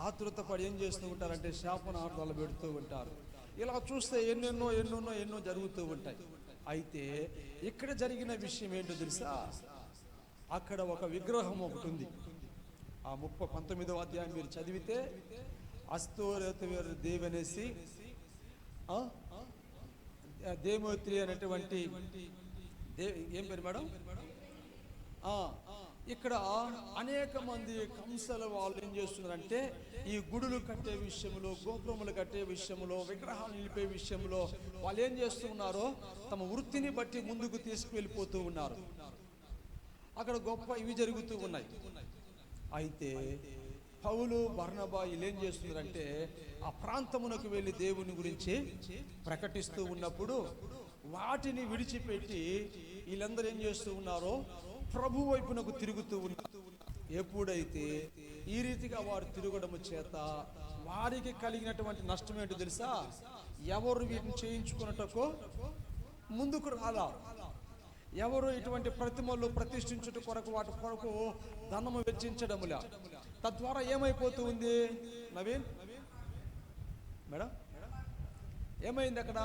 ఆతృత పడి ఏం చేస్తూ ఉంటారంటే శాపనార్థాలు పెడుతూ ఉంటారు. ఇలా చూస్తే ఎన్నో జరుగుతూ ఉంటాయి. అయితే ఇక్కడ జరిగిన విషయం ఏంటో తెలుసా, అక్కడ ఒక విగ్రహం ఒకటి ఉంది. ఆ 19వ అధ్యాయం మీరు చదివితే అస్తోరేతు దేవనేసి దేమోత్రి అనేటువంటి ఏం పేరు మేడం, ఇక్కడ అనేక మంది కంసల వాళ్ళు ఏం చేస్తున్నారంటే ఈ గుడులు కట్టే విషయంలో, గోపురములు కట్టే విషయంలో, విగ్రహాలు నిలిపే విషయంలో వాళ్ళు ఏం చేస్తున్నారో తమ వృత్తిని బట్టి ముందుకు తీసుకువెళ్ళిపోతూ ఉన్నారు. అక్కడ గొప్ప ఇవి జరుగుతూ ఉన్నాయి. అయితే పౌలు బర్నబా వీళ్ళు ఏం చేస్తున్నారంటే ఆ ప్రాంతమునకు వెళ్ళి దేవుని గురించి ప్రకటిస్తూ ఉన్నప్పుడు వాటిని విడిచిపెట్టి వీళ్ళందరూ ఏం చేస్తూ ఉన్నారో ప్రభు వైపునకు తిరుగుతూ ఉన్నారు. ఎప్పుడైతే ఈ రీతిగా వారు తిరగడం చేత వారికి కలిగినటువంటి నష్టం ఏంటో తెలుసా, ఎవరు వీటిని చేయించుకున్నటకో ముందుకు రాలా, ఎవరు ఇటువంటి ప్రతిమలు ప్రతిష్ఠించుట కొరకు వాటి కొరకు ధనము వెచ్చించడములా, తద్వారా ఏమైపోతూ ఉంది నవీన్ మేడం, ఏమైంది అక్కడ,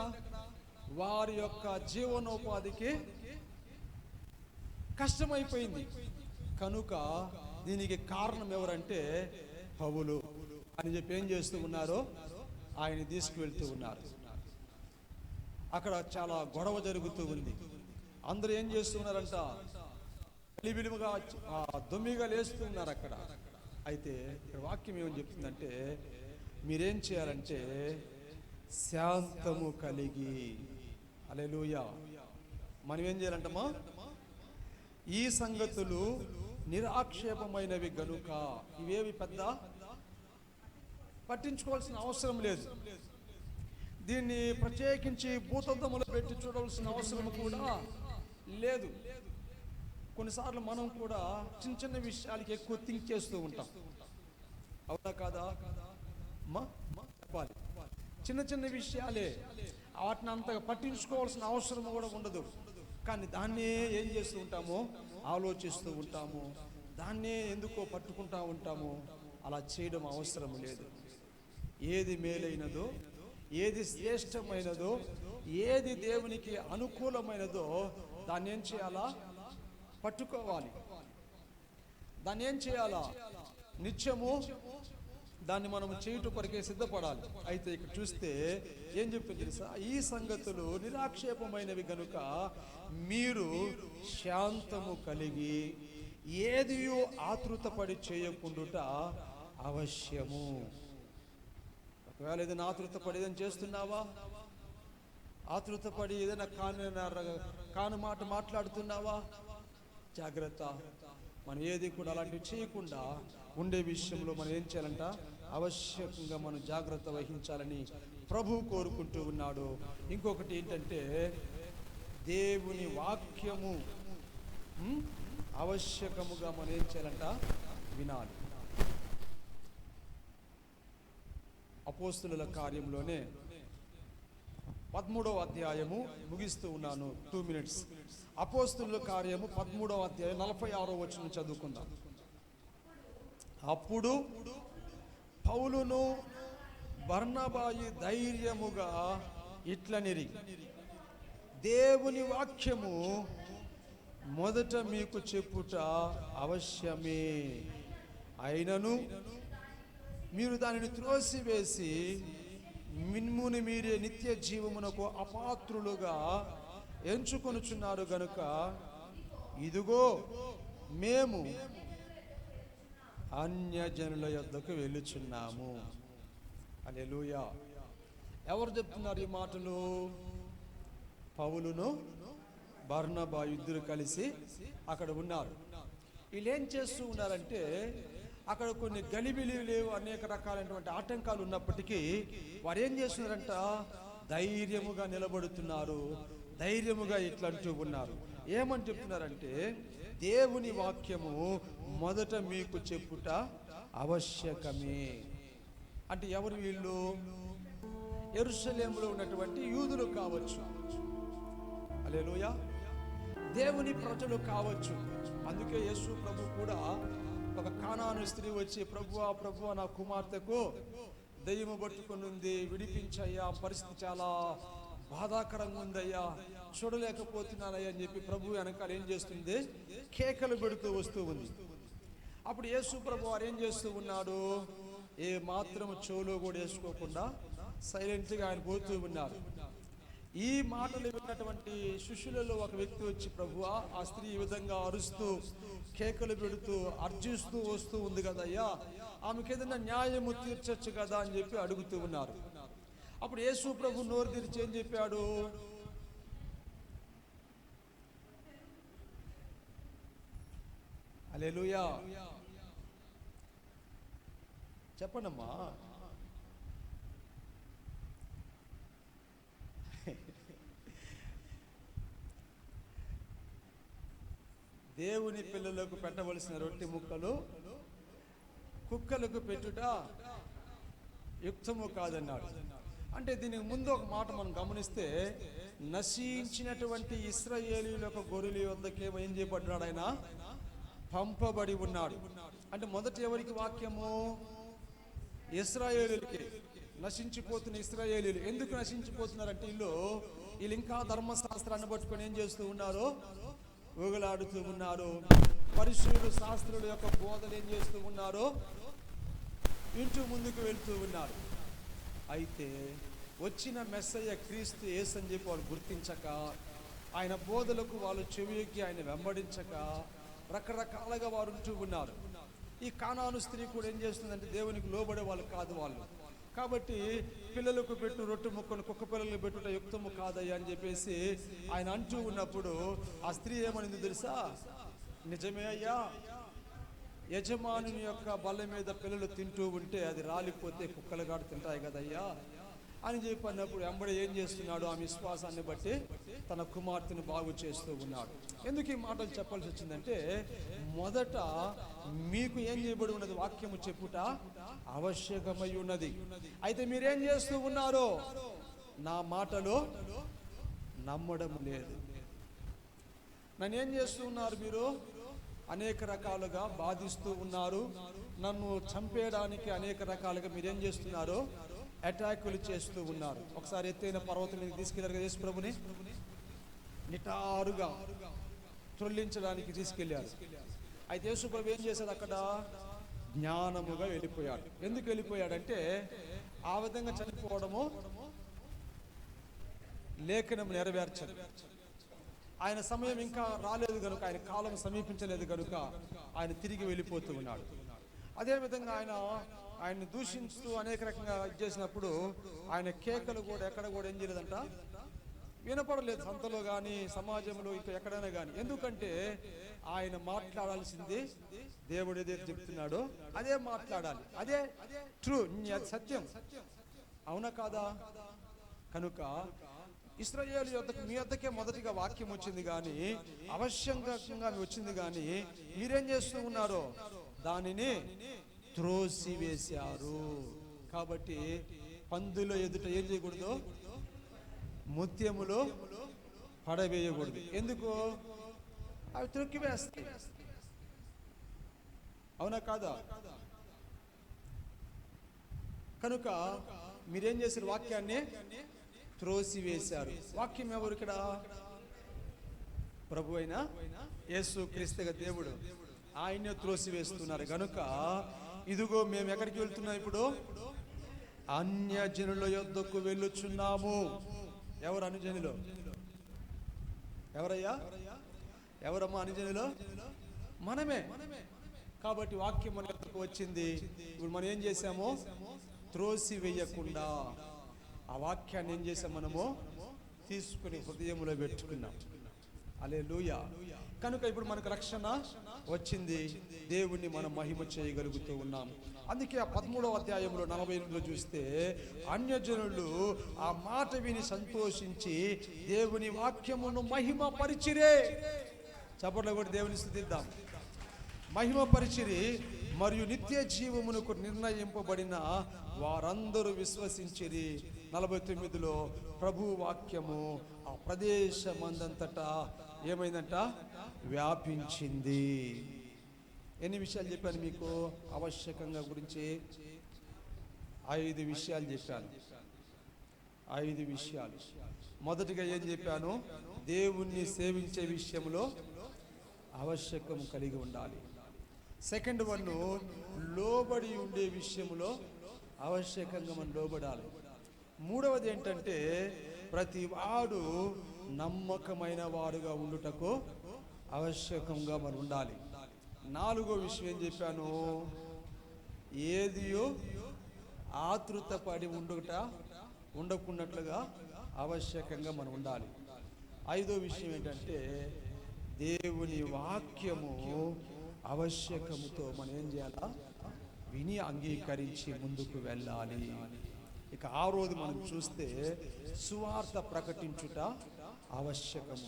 వారి యొక్క జీవనోపాధికి కష్టమైపోయింది. కనుక దీనికి కారణం ఎవరంటే పౌలు అని చెప్పి ఏం చేస్తూ ఉన్నారో ఆయన తీసుకువెళ్తూ ఉన్నారు. అక్కడ చాలా గొడవ జరుగుతూ ఉంది. అందరూ ఏం చేస్తున్నారంట, విలువగా దొమ్మిగా లేస్తూ ఉన్నారు అక్కడ. అయితే ఇక్కడ వాక్యం ఏమని చెప్తుందంటే మీరేం చేయాలంటే శాంతము కలిగి, హల్లెలూయా, మనం ఏం చేయాలంటమ్మా, ఈ సంగతులు నిరాక్షేపమైనవి గనుక, ఇవేవి పెద్ద పట్టించుకోవాల్సిన అవసరం లేదు. దీన్ని ప్రత్యేకించి భూతద్దములో పెట్టి చూడవలసిన అవసరం కూడా లేదు. కొన్నిసార్లు మనం కూడా చిన్న విషయాలకి ఎక్కువ థింక్ చేస్తూ ఉంటాం, అవునా కాదా అమ్మా చెప్పాలి. చిన్న విషయాలే, వాటిని అంతగా పట్టించుకోవాల్సిన అవసరం కూడా ఉండదు. కానీ దాన్నే ఏం చేస్తూ ఉంటామో ఆలోచిస్తూ ఉంటాము, దాన్నే ఎందుకో పట్టుకుంటా ఉంటాము. అలా చేయడం అవసరం లేదు. ఏది మేలైనదో, ఏది శ్రేష్టమైనదో, ఏది దేవునికి అనుకూలమైనదో దాన్ని ఏం చేయాలా, పట్టుకోవాలి. దాన్ని ఏం చేయాలా, నిత్యము దాన్ని మనం చేయుట కొరకే సిద్ధపడాలి. అయితే ఇక్కడ చూస్తే ఏం చెప్తుంది తెలుసా? ఈ సంగతులు నిరాక్షేపమైనవి గనుక మీరు శాంతము కలిగి ఏదియో ఆతృతపడి చేయకుండుట అవశ్యము. ఒకవేళ ఏదైనా ఆతృతపడి ఏదైనా చేస్తున్నావా, ఆతృతపడి ఏదైనా కాను మాట మాట్లాడుతున్నావా, జాగ్రత్త. మనం ఏది కూడా అలాంటివి చేయకుండా ఉండే విషయంలో మనం ఏం చేయాలంట? ఆవశ్యకంగా మనం జాగ్రత్త వహించాలని ప్రభు కోరుకుంటూ ఉన్నాడు. ఇంకొకటి ఏంటంటే దేవుని వాక్యము ఆవశ్యకముగా మనం ఏం చేయాలంట? వినాలి. అపోస్తుల కార్యంలోనే 13వ అధ్యాయము ముగిస్తూ ఉన్నాను, 2 minutes. అపోస్తుల కార్యము 13వ అధ్యాయం 46వ వచనం చదువుకుందాం. అప్పుడు పౌలును బర్నబాయి ధైర్యముగా ఇట్లనిరి, దేవుని వాక్యము మొదట మీకు చెప్పుట అవశ్యమే, అయినను మీరు దానిని త్రోసివేసి మిమ్ముని మీరే నిత్య జీవమునకు అపాత్రులుగా ఎంచుకొనుచున్నారు గనుక ఇదిగో మేము అన్యజనుల యొద్దకు వెళ్ళుచున్నాము. హల్లెలూయా. ఎవరు చెప్తున్నారు ఈ మాటలు? పౌలును బర్నబా ఇద్దరు కలిసి అక్కడ ఉన్నారు. వీళ్ళు ఏం చేస్తూ ఉన్నారంటే, అక్కడ కొన్ని గలిబిలి లేవు, అనేక రకాలైనటువంటి ఆటంకాలు ఉన్నప్పటికీ వారు ఏం చేస్తున్నారంట? ధైర్యముగా నిలబడుతున్నారు, ధైర్యముగా ఇట్లంటూ ఉన్నారు. ఏమని చెప్తున్నారంటే, దేవుని వాక్యము మొదట మీకు చెప్పుట అవశ్యకమే. అంటే ఎవరు వీళ్ళు? యెరూషలేములో ఉన్నటువంటి యూదులు కావచ్చు, హల్లెలూయా, దేవుని ప్రజలు కావచ్చు. అందుకే యేసు ప్రభు కూడా ఒక కానాను స్త్రీ వచ్చి, ప్రభువా నా కుమార్తెకు దెయ్యము పట్టుకొని ఉంది, విడిపించయ్యా, పరిస్థితి చాలా బాధాకరంగా ఉందయ్యా, చూడలేకపోతున్నానయ్యా అని చెప్పి ప్రభు వెనకాల ఏం చేస్తుంది? కేకలు పెడుతూ వస్తూ ఉంది. అప్పుడు యేసు ప్రభు వారు ఏం చేస్తూ ఉన్నాడు? ఏ మాత్రము చెవులో కూడా వేసుకోకుండా సైలెంట్గా ఆయన పోతూ ఉన్నారు. ఈ మాటలు విన్నటువంటి శిష్యులలో ఒక వ్యక్తి వచ్చి, ప్రభువా ఆ స్త్రీ ఈ విధంగా అరుస్తూ కేకలు పెడుతూ అర్జిస్తూ వస్తూ ఉంది కదయ్యా, ఆమెకి ఏదైనా న్యాయము తీర్చొచ్చు కదా అని చెప్పి అడుగుతూ ఉన్నారు. అప్పుడు యేసు ప్రభు నోరు తెరిచి ఏం చెప్పాడు? హల్లెలూయా, చెప్పండమ్మా. దేవుని పిల్లలకు పెట్టవలసిన రొట్టె ముక్కలు కుక్కలకు పెట్టుట యుక్తము కాదన్నాడు. అంటే దీనికి ముందు ఒక మాట మనం గమనిస్తే, నశించినటువంటి ఇశ్రాయేలీయులకు గొర్రెల యొద్దకే ఏం చేయబడ్డాడు? ఆయన పంపబడి ఉన్నాడు. అంటే మొదట ఎవరికి వాక్యము? ఇశ్రాయేలీయులకి. నశించిపోతున్న ఇశ్రాయేలీయులు ఎందుకు నశించిపోతున్నారంటే, వీళ్ళు ఇంకా ధర్మశాస్త్రాన్ని పట్టుకొని ఏం చేస్తూ ఉన్నారు? ఊగలాడుతూ ఉన్నారు. పరిశుద్ధులు శాస్త్రుల యొక్క బోధలు ఏం చేస్తూ ఉన్నారు? ఇంటూ ముందుకు వెళ్తూ ఉన్నారు. అయితే వచ్చిన మెస్సయ్య క్రీస్తు యేసు అని చెప్పి వాళ్ళు గుర్తించక, ఆయన బోధలకు వాళ్ళు చెవియొగ్గి ఆయన వెంబడించక రకరకాలుగా వారు ఉంటూ ఉన్నారు. ఈ కానాను స్త్రీ కూడా ఏం చేస్తుందంటే, దేవునికి లోబడే వాళ్ళు కాదు వాళ్ళు. కాబట్టి పిల్లలకు పెట్టు రొట్టె ముక్కను కుక్క పిల్లలకు పెట్టుట యుక్తము కాదయ్యా అని చెప్పేసి ఆయన అంటూ ఉన్నప్పుడు ఆ స్త్రీ ఏమనింది తెలుసా? నిజమే అయ్యా, యజమానుని యొక్క బల్ల మీద పిల్లలు తింటూ ఉంటే అది రాలిపోతే కుక్కలు గాడు తింటాయి కదయ్యా అని చెప్పి అన్నప్పుడు వెంబడి ఏం చేస్తున్నాడు? ఆ విశ్వాసాన్ని బట్టి తన కుమార్తెను బాగు చేస్తూ ఉన్నాడు. ఎందుకు ఈ మాటలు చెప్పాల్సి వచ్చిందంటే, మొదట మీకు ఏం చేయబడి ఉన్నది? వాక్యము చెప్పుట అవశ్యకమై ఉన్నది. అయితే మీరేం చేస్తూ ఉన్నారో? నా మాటలు నమ్మడం లేదు. నన్ను ఏం చేస్తూ ఉన్నారు? మీరు అనేక రకాలుగా బాధిస్తూ ఉన్నారు. నన్ను చంపేయడానికి అనేక రకాలుగా మీరేం చేస్తున్నారు? అటాకులు చేస్తూ ఉన్నారు. ఒకసారి ఎత్తైన పర్వతం మీద తీసుకెళ్లారు కదా యేసు ప్రభుని, నిటారుగా ట్రొల్లించడానికి తీసుకెళ్లారు. అయితే యేసు ప్రభు ఏం చేశాడు? అక్కడ జ్ఞానముగా వెళ్ళిపోయాడు. ఎందుకు వెళ్ళిపోయాడంటే ఆ విధంగా చనిపోవడము లేఖనం నెరవేర్చదు. ఆయన సమయం ఇంకా రాలేదు కనుక, ఆయన కాలం సమీపించలేదు కనుక ఆయన తిరిగి వెళ్ళిపోతూ ఉన్నాడు. అదేవిధంగా ఆయన్ని దూషిస్తూ అనేక రకంగా చేసినప్పుడు ఆయన కేకలు కూడా ఎక్కడ కూడా ఏం చేయలేదంట, వినపడలేదు. సంతలో కానీ సమాజంలో ఇంకా ఎక్కడైనా కానీ. ఎందుకంటే ఆయన మాట్లాడాల్సింది దేవుడు ఏదైతే చెప్తున్నాడో అదే మాట్లాడాలి. అదే ట్రూ, అది సత్యం. అవునా కాదా? కనుక ఇశ్రాయేలు యొద్దకు, మీ యొద్దకే మొదటిగా వాక్యం వచ్చింది కానీ, అవశ్యంగా వచ్చింది కానీ, మీరేం చేస్తూ ఉన్నారో దానిని త్రోసివేశారు. కాబట్టి పందుల ఎదుట ఏం చేయకూడదు, ముత్యములో పడవేయకూడదు. ఎందుకు? అవి త్రొక్కివేస్తాయి. అవునా కాదా? కనుక మీరేం చేశారు, వాక్యాన్ని త్రోసివేశారు. వాక్యం ఎవరు ఇక్కడ? ప్రభు అయిన యేసు క్రీస్తుగా దేవుడు, ఆయన్నే త్రోసివేస్తున్నారు. కనుక ఇదిగో మేము ఎక్కడికి వెళ్తున్నాం ఇప్పుడు? అన్యజనుల యొద్దకు వెళ్ళుచున్నాము. ఎవరు అనుజనులు? ఎవరయ్యా? ఎవరమ్మా అనుజనులు? మనమే. కాబట్టి వాక్యం మన యొద్దకు వచ్చింది. ఇప్పుడు మనం ఏం చేసాము? త్రోసి వేయకుండా ఆ వాక్యాన్ని ఏం చేసాం? మనము తీసుకుని హృదయంలో పెట్టుకున్నాం. హల్లెలూయా. కనుక ఇప్పుడు మనకు రక్షణ వచ్చింది, దేవుణ్ణి మనం మహిమ చేయగలుగుతూ ఉన్నాం. అందుకే ఆ 13వ అధ్యాయంలో 48లో చూస్తే, అన్యజనులు ఆ మాట విని సంతోషించి దేవుని వాక్యమును మహిమ పరిచిరే. చప్పట్లు కొట్టి దేవుని స్తుతిద్దాం. మహిమ పరిచిరి. మరియు నిత్య జీవమునకు నిర్ణయింపబడిన వారందరూ విశ్వసించిరి. 49లో ప్రభు వాక్యము ఆ ప్రదేశమందంతటా ఏమైందంట? వ్యాపించింది. ఎన్ని విషయాలు చెప్పాను మీకు? ఆవశ్యకంగా గురించి 5 విషయాలు చెప్పాను. 5 విషయాలు. మొదటిగా ఏం చెప్పాను? దేవుణ్ణి సేవించే విషయంలో ఆవశ్యకం కలిగి ఉండాలి. సెకండ్ వన్, లోబడి ఉండే విషయంలో ఆవశ్యకంగా మనం లోబడాలి. మూడవది ఏంటంటే, ప్రతి వాడు నమ్మకమైన వారుగా ఉండుటకు ఆవశ్యకంగా మనం ఉండాలి. 4వ విషయం ఏం చెప్పాను? ఏదియో ఆతృత పడి ఉండకున్నట్లుగా ఆవశ్యకంగా మనం ఉండాలి. 5వ విషయం ఏంటంటే, దేవుని వాక్యము ఆవశ్యకముతో మనం ఏం చేయాలా? విని అంగీకరించి ముందుకు వెళ్ళాలి. ఇక 6వది మనం చూస్తే, సువార్త ప్రకటించుట ఆవశ్యకము.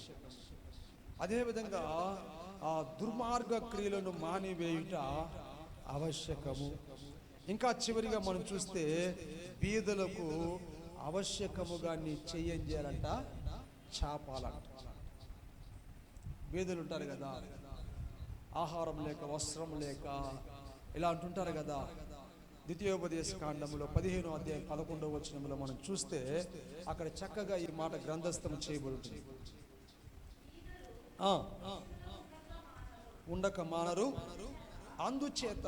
అదేవిధంగా ఆ దుర్మార్గ క్రియలను మానివేయుట ఆవశ్యకము. ఇంకా చివరిగా మనం చూస్తే, బీదలకు ఆవశ్యకముగా నీ చెయ్యం చేయాలంట, చాపాలంట. బీదలు ఉంటారు కదా, ఆహారం లేక, వస్త్రం లేక, ఇలా అంటుంటారు కదా. ద్వితీయోపదేశ కాండములో 15వ అధ్యాయం 11వ వచనంలో మనం చూస్తే, అక్కడ చక్కగా ఈ మాట గ్రంథస్థం చేయబడుతుంది. ఉండక మానరు, అందుచేత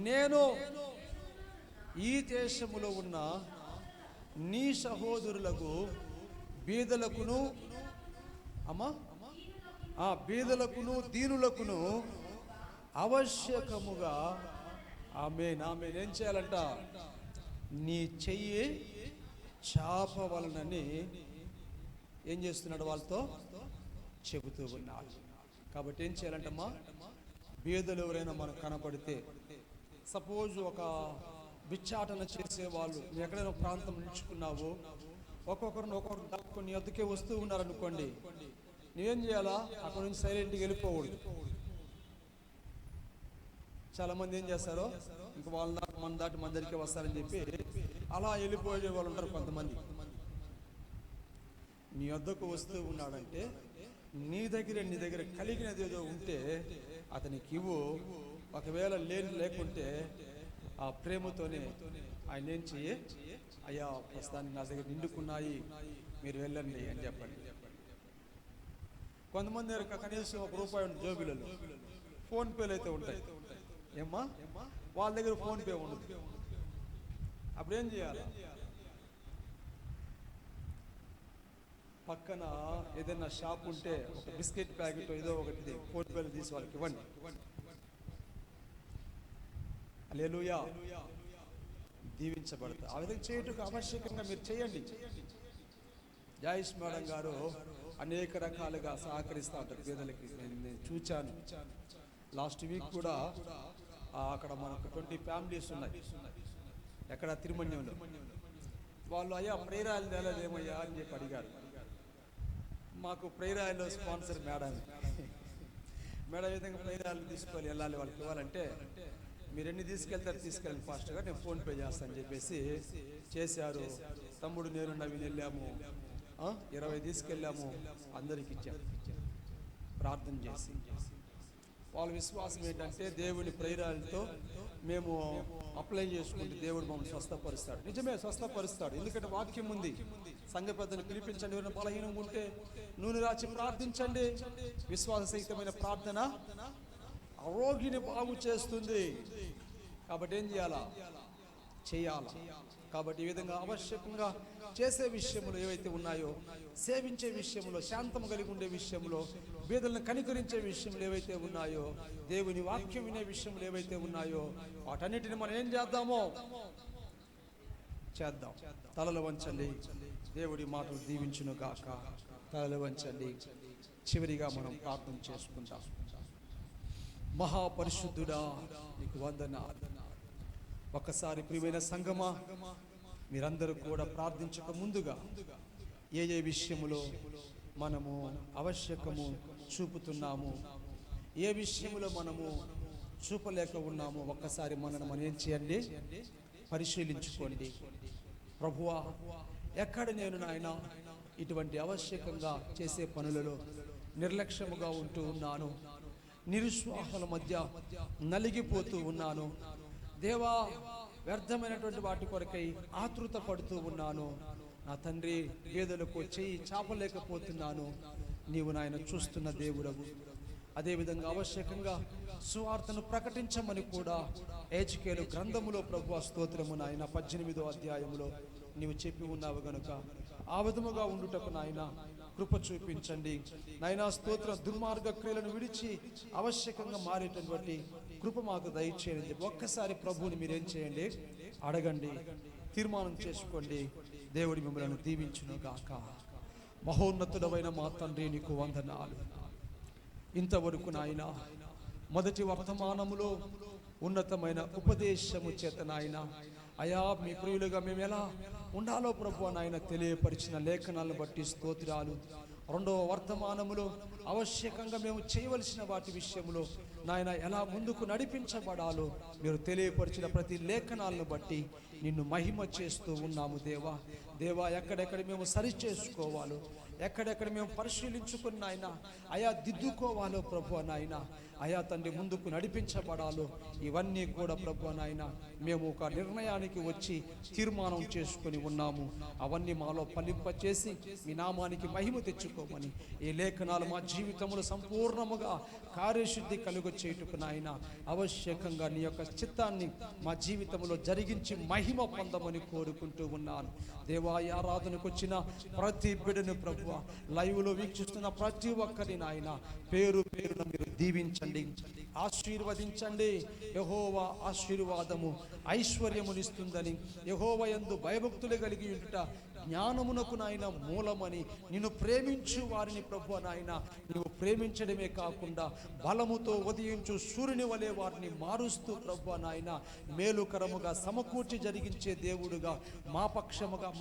నేను ఈ దేశములో ఉన్న నీ సహోదరులకు బీదలకును బీదలకును దీనులకును ఆవశ్యకముగా ఆమేన్ ఏం చేయాలంట? నీ చెయ్యి చాపవలనని ఏం చేస్తున్నాడు? వాళ్ళతో చెబుతూ ఉన్నాడు. కాబట్టి ఏం చేయాలంటమ్మా? బీదలు ఎవరైనా మనకు కనపడితే, సపోజ్ ఒక బిచ్చాటన చేసేవాళ్ళు నువ్వు ఎక్కడైనా ప్రాంతం నిలుచుకున్నావు, ఒక్కొక్కరిని దాక్కుని నీ వద్దకే వస్తూ ఉన్నారనుకోండి, నువ్వేం చేయాలా? అక్కడ నుంచి సైలెంట్గా వెళ్ళిపోకూడదు. చాలా మంది ఏం చేస్తారో, ఇంక వాళ్ళ దాకా మన దాటి మన దగ్గరికి వస్తారని చెప్పి అలా వెళ్ళిపోయే వాళ్ళు ఉంటారు కొంతమంది. నీ వద్దకు వస్తూ ఉన్నాడంటే నీ దగ్గర కలిగినది ఏదో ఉంటే అతనికి ఇవ్వు. ఒకవేళ లేకుంటే ఆ ప్రేమతోనే ఆయన ఏం చెయ్యి, అయ్యా ప్రస్తుతానికి నా దగ్గర నిండుకున్నాయి, మీరు వెళ్ళండి అని చెప్పండి. కొంతమంది కనీసం ₹1 జోబులలో, ఫోన్పేలు అయితే ఉంటాయి. ఏమ్మా, వాళ్ళ దగ్గర ఫోన్ పే ఉండదు. అప్పుడేం చేయాలి? పక్కన ఏదైనా షాప్ ఉంటే ఒక బిస్కెట్ ప్యాకెట్ ఏదో ఒకటి ఫోన్ పేలు తీసి వాళ్ళకి ఇవ్వండి. హల్లెలూయా, దీవించబడతారు. ఆ విధంగా చేయటకు ఆవశ్యకంగా మీరు చేయండి. జాయిష్ మేడం గారు అనేక రకాలుగా సహకరిస్తూ ఉంటారు పేదలకి. నేను చూచాను. లాస్ట్ వీక్ కూడా అక్కడ మనకు 20 ఫ్యామిలీస్ ఉన్నాయి ఎక్కడ తిరుమణ్యంలో. వాళ్ళు అయ్యా ప్రేయర్ ఆయిల్ తేలేదేమయ్యా అని చెప్పి అడిగారు. మాకు prayer oil sponsor madam. Madam ఈ విధంగా ప్రేయర్ ఆయిల్ తీసుకొని వెళ్ళాలి, వాళ్ళకి ఇవ్వాలంటే మీరు ఎన్ని తీసుకెళ్తారు తీసుకెళ్ళండి ఫాస్ట్గా, నేను ఫోన్ పే చేస్తాను చెప్పేసి చేశారు. తమ్ముడు నేను నవీన్ వెళ్ళాము, 20 తీసుకెళ్ళాము, అందరికి ఇచ్చాము ప్రార్థన చేసి. వాళ్ళ విశ్వాసం ఏంటంటే దేవుని ప్రేరణతో మేము అప్లై చేసుకుంటే దేవుడు మమ్మల్ని స్వస్థపరుస్తాడు. నిజమే, స్వస్థపరుస్తాడు. ఎందుకంటే వాక్యం ఉంది. సంఘ పెద్దలు పిలిపించండి, ఎవరైనా బలహీనంగా ఉంటే నూనె రాచి ప్రార్థించండి. విశ్వాస సహితమైన ప్రార్థన రోగిని బాగు చేస్తుంది. కాబట్టి ఏం చేయాలా? చేయాలా. కాబట్టి ఈ విధంగా ఆవశ్యకంగా చేసే విషయంలో ఏవైతే ఉన్నాయో, సేవించే విషయంలో, శాంతం కలిగి ఉండే విషయంలో, బీదలను కనికరించే విషయంలో ఏవైతే ఉన్నాయో, దేవుని వాక్యం వినే విషయంలో ఏవైతే ఉన్నాయో, వాటన్నిటిని మనం ఏం చేద్దామో చేద్దాం. తలలు వంచండి. దేవుడి మాటలు దీవించును గాక. తలలు వంచండి. చివరిగా మనం ప్రార్థన చేసుకుంటాం. మహాపరిశుద్ధుడా నీకు వందనాలు. ఒక్కసారి ప్రియమైన సంగమా, మీరందరూ కూడా ప్రార్థించక ముందుగా ఏ ఏ విషయములో మనము ఆవశ్యకము చూపుతున్నాము, ఏ విషయములో మనము చూపలేక ఉన్నామో ఒక్కసారి మనం ఏం చేయండి? పరిశీలించుకోండి. ప్రభువా, ఎక్కడ నేను నాయన ఇటువంటి ఆవశ్యకంగా చేసే పనులలో నిర్లక్ష్యముగా ఉంటూ ఉన్నాను, నిరుత్సాహాల మధ్య నలిగిపోతూ ఉన్నాను దేవా, వ్యర్థమైనటువంటి వాటి కొరకై ఆతృత పడుతూ ఉన్నాను నా తండ్రి. పేదలకు చేయి చాపలేకపోతున్నాను. నీవు నాయన చూస్తున్న దేవుడవు. అదేవిధంగా ఆవశ్యకంగా సువార్తను ప్రకటించమని కూడా హెచ్కేలు గ్రంథములో ప్రభువా స్తోత్రము నాయన 18వ అధ్యాయములో నీవు చెప్పి ఉన్నావు గనుక ఆ విధముగా ఉండుటకు నాయన కృప చూపించండి నాయనా. స్తోత్రం. దుర్మార్గ క్రియలను విడిచి ఆవశ్యకంగా మారేటటువంటి కృప మాకు దయచేయండి. ఒక్కసారి ప్రభువుని మీరేం చేయండి? అడగండి, తీర్మానం చేసుకోండి. దేవుడి మిమ్మల్ని దీవించును గాక. మహోన్నతుడమైన మా తండ్రి నీకు వందనాలు. ఇంతవరకు నాయన మొదటి వర్తమానములో ఉన్నతమైన ఉపదేశము చేత నాయన అయా మీ ప్రియులుగా మేము ఎలా ఉండాలో ప్రభు నాయన తెలియపరిచిన లేఖనాలను బట్టి స్తోత్రాలు. రెండవ వర్తమానములో ఆవశ్యకంగా మేము చేయవలసిన వాటి విషయంలో నాయన ఎలా ముందుకు నడిపించబడాలో మీరు తెలియపరిచిన ప్రతి లేఖనాలను బట్టి నిన్ను మహిమ చేస్తూ ఉన్నాము దేవా. దేవా, ఎక్కడెక్కడ మేము సరి చేసుకోవాలో, ఎక్కడెక్కడ మేము పరిశీలించుకుని నాయన అయా దిద్దుకోవాలో ప్రభు నాయన, అయా తండ్రి ముందుకు నడిపించబడాలో ఇవన్నీ కూడా ప్రభు నాయన మేము ఒక నిర్ణయానికి వచ్చి తీర్మానం చేసుకొని ఉన్నాము. అవన్నీ మాలో ఫలింపచేసి మీ నామానికి మహిమ తెచ్చుకోమని ఈ లేఖనాలు మా జీవితంలో సంపూర్ణముగా కార్యశుద్ధి కలుగ చేయుటకు నాయన ఆవశ్యకంగా నీ యొక్క చిత్తాన్ని మా జీవితంలో జరిగించి మహిమ పొందమని కోరుకుంటూ ఉన్నాను దేవా. ఈ ఆరాధనకు వచ్చిన ప్రతి బిడ్డను ప్రభు, లైవ్లో వీక్షిస్తున్న ప్రతి ఒక్కరిని నాయన పేరు పేరున మీరు దీవించండి, ఆశీర్వదించండి. యెహోవా ఆశీర్వాదము ఐశ్వర్యమునిస్తుందని, యెహోవా యందు భయభక్తులు కలిగి ఉండుట జ్ఞానమునకు నాయన మూలమని, నిన్ను ప్రేమించు వారిని ప్రభు నాయన నువ్వు ప్రేమించడమే కాకుండా బలముతో ఉదయించు సూర్యుని వలె వారిని మారుస్తూ ప్రభు నాయన మేలుకరముగా సమకూర్చి జరిగించే దేవుడుగా మా పక్షముగా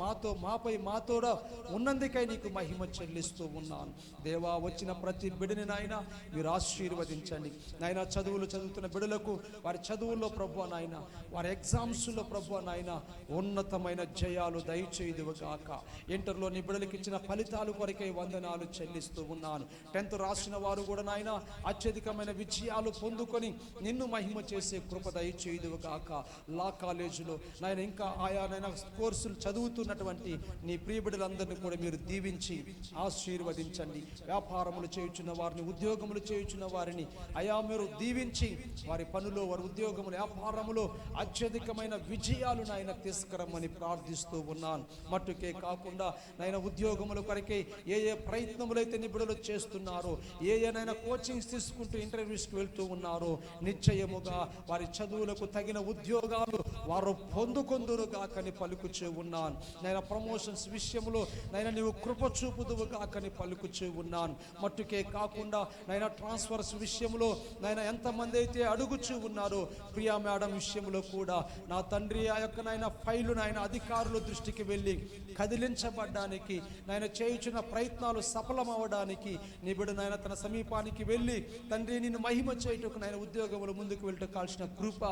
మాపై మాతోడా ఉన్నందుకై నీకు మహిమ చెల్లిస్తూ ఉన్నాను దేవా. వచ్చిన ప్రతి బిడ్డని నాయన మీరు ఆశీర్వదించండి నాయన. చదువులు చదువుతున్న బిడ్డలకు వారి చదువుల్లో ప్రభు నాయన, వారి ఎగ్జామ్స్లో ప్రభు నాయన ఉన్నతమైన జయాలు దయచేయుదువుగా. గాక. ఇంటర్లో నీ బిడ్డలకు ఇచ్చిన ఫలితాలు కొరకై వందనాలు చెల్లిస్తూ ఉన్నాను. 10th రాసిన వారు కూడా నాయన అత్యధికమైన విజయాలు పొందుకొని నిన్ను మహిమ చేసే కృప దయచేయుదువు గాక. లా కాలేజీలో నాయన ఇంకా ఆయా నాయన కోర్సులు చదువుతున్నటువంటి నీ ప్రియ బిడ్డలందరినీ కూడా మీరు దీవించి ఆశీర్వదించండి. వ్యాపారములు చేయుచున్న వారిని, ఉద్యోగములు చేయుచున్న వారిని అయా మీరు దీవించి వారి పనులు, వారి ఉద్యోగములు, వ్యాపారములో అత్యధికమైన విజయాలు నాయన తీసుకురమ్మని ప్రార్థిస్తూ ఉన్నాను. మట్టుకే కాకుండా నాయన ఉద్యోగముల కొరకే ఏ ప్రయత్నములైతే నిబుడలు చేస్తున్నారో, ఏనైనా కోచింగ్స్ తీసుకుంటూ ఇంటర్వ్యూస్కి వెళ్తూ ఉన్నారో, నిశ్చయముగా వారి చదువులకు తగిన ఉద్యోగాలు వారు పొందుకొందురుగా కని పలుకుచూ ఉన్నాను. నాయన ప్రమోషన్స్ విషయంలో నాయన నీవు కృప చూపుదువుగా కని పలుకుచూ ఉన్నాను. మట్టుకే కాకుండా నాయన ట్రాన్స్ఫర్స్ విషయంలో నాయన ఎంతమంది అయితే అడుగుచూ ఉన్నారో, ప్రియా మేడం విషయంలో కూడా నా తండ్రి ఆ యొక్క నాయన ఫైలు నాయన అధికారుల దృష్టికి వెళ్ళి కదిలించబడ్డానికి నాయన చేయుచున్న ప్రయత్నాలు సఫలమవడానికి నీ బిడ్డ నాయన తన సమీపానికి వెళ్ళి తండ్రి నిన్ను మహిమ చేయుటకు నాయన ఉద్యోగములు ముందుకు వెళ్ళటం కాల్సిన కృప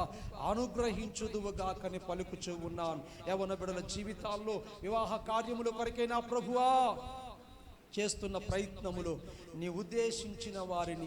అనుగ్రహించుదువుగాకని పలుకుచూ ఉన్నాను. యవ్వన బిడ్డల జీవితాల్లో వివాహ కార్యముల కొరకై నా ప్రభువా చేస్తున్న ప్రయత్నములు నీ ఉద్దేశించిన వారిని,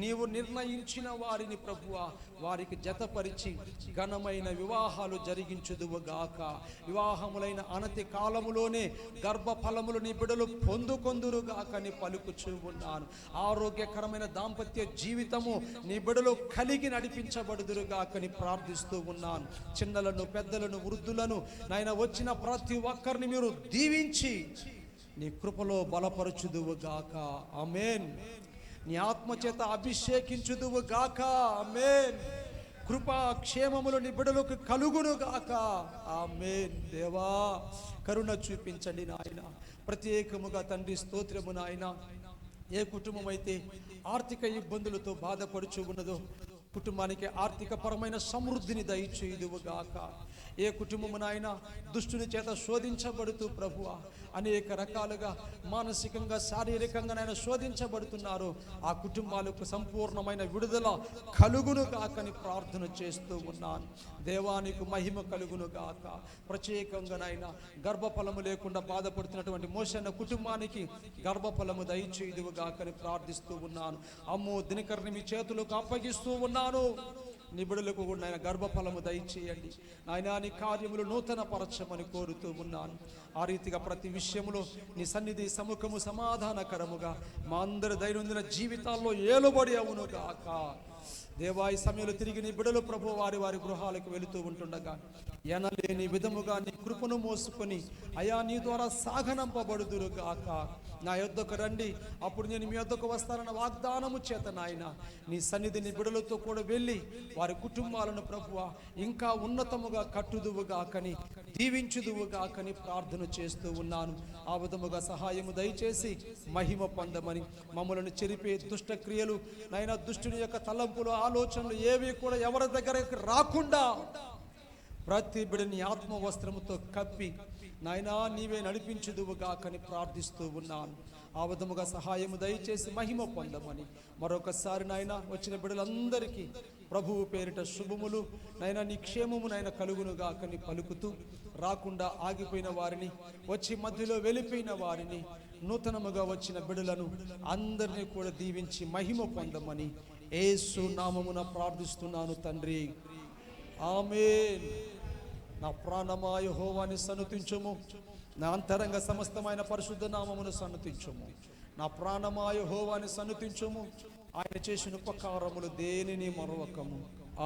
నీవు నిర్ణయించిన వారిని ప్రభువా వారికి జతపరిచి ఘనమైన వివాహాలు జరిగించుదువుగాక. వివాహములైన అనతి కాలములోనే గర్భఫలములు నీ బిడ్డలు పొందుకొందురుగాకని పలుకుచూ ఉన్నాను. ఆరోగ్యకరమైన దాంపత్య జీవితము నీ బిడ్డలు కలిగి నడిపించబడుదురుగాకని ప్రార్థిస్తూ ఉన్నాను. చిన్నలను, పెద్దలను, వృద్ధులను నాయన వచ్చిన ప్రతి ఒక్కరిని మీరు దీవించి నీ కృపలో బలపరచుదువుగాక. ఆమేన్. నీ ఆత్మచేత అభిషేకించుదువుగాక. ఆమేన్. కృపా క్షేమములు నీ బిడ్డలకు కలుగునుగాక. ఆమేన్. దేవా కరుణ చూపించండి నాయన. ప్రత్యేకముగా తండ్రి స్తోత్రము నాయన. ఏ కుటుంబం అయితే ఆర్థిక ఇబ్బందులతో బాధపడుచు ఉన్నదో కుటుంబానికి ఆర్థిక పరమైన సమృద్ధిని దయచేయుదువుగాక. ఏ కుటుంబము నాయన దుష్టుని చేత శోధించబడుతూ ప్రభువా అనేక రకాలుగా మానసికంగా, శారీరకంగా నాయన శోధించబడుతున్నారు, ఆ కుటుంబాలకు సంపూర్ణమైన విడుదల కలుగును గాకని ప్రార్థన చేస్తూ ఉన్నాను. దేవానికి మహిమ కలుగును గాక. ప్రత్యేకంగా నాయన గర్భఫలము లేకుండా బాధపడుతున్నటువంటి మోషన్న కుటుంబానికి గర్భఫలము దయచేయుదువు గాకని ప్రార్థిస్తూ ఉన్నాను. అమ్మో దినకర్ని మీ చేతులకు అప్పగిస్తూ ఉన్నాను. నీ బిడ్డలకు కూడా నాయన గర్భఫలము దయచేయండి నాయన. నీ కార్యములు నూతన పరచమని కోరుతూ ఉన్నాను. ఆ రీతిగా ప్రతి విషయంలో నీ సన్నిధి సముఖము సమాధానకరముగా మా అందరి దైనందిన జీవితాల్లో ఏలుబడి అవునుగాక. దేవా ఈ సమయంలో తిరిగి నీ బిడ్డలు ప్రభు వారి వారి గృహాలకు వెళుతూ ఉంటుండగా ఎనలేని విధముగా నీ కృపను మోసుకొని అయా నీ ద్వారా సాగనంపబడుదురుగాక. నా యొద్దకు రండి, అప్పుడు నేను మీ యొద్దకు వస్తానన్న వాగ్దానము చేత నాయన నీ సన్నిధి నీ బిడ్డలతో కూడా వెళ్ళి వారి కుటుంబాలను ప్రభువా ఇంకా ఉన్నతముగా కట్టుదువుగాకని, దీవించుదువుగాకని ప్రార్థన చేస్తూ ఉన్నాను. ఆ విధముగా సహాయము దయచేసి మహిమ పొందమని, మమ్మలను చెరిపే దుష్ట క్రియలు నాయన, దుష్టుని యొక్క తలంపులు, ఆలోచనలు ఏవి కూడా ఎవరి దగ్గరకు రాకుండా ప్రతి బిడ్డని ఆత్మ వస్త్రముతో కప్పి నాయనా నీవే నడిపించుదువుగాకని ప్రార్థిస్తూ ఉన్నాను. ఆ విధముగా సహాయము దయచేసి మహిమ పొందమని మరొకసారి నాయన వచ్చిన బిడ్డలందరికీ ప్రభువు పేరిట శుభములు నాయన నీ క్షేమము నాయన కలుగునుగాకని పలుకుతూ, రాకుండా ఆగిపోయిన వారిని, వచ్చి మధ్యలో వెళ్ళిపోయిన వారిని, నూతనముగా వచ్చిన బిడ్డలను అందరినీ కూడా దీవించి మహిమ పొందమని యేసు నామమున ప్రార్థిస్తున్నాను తండ్రి. ఆమేన్. నా ప్రాణమా యెహోవాని సన్నుతించుము, నా అంతరంగ సమస్తమైన పరిశుద్ధ నామమును సన్నుతించుము. నా ప్రాణమా యెహోవాని సన్నుతించుము, ఆయన చేసిన ఉపకారములు దేనిని మరవకము.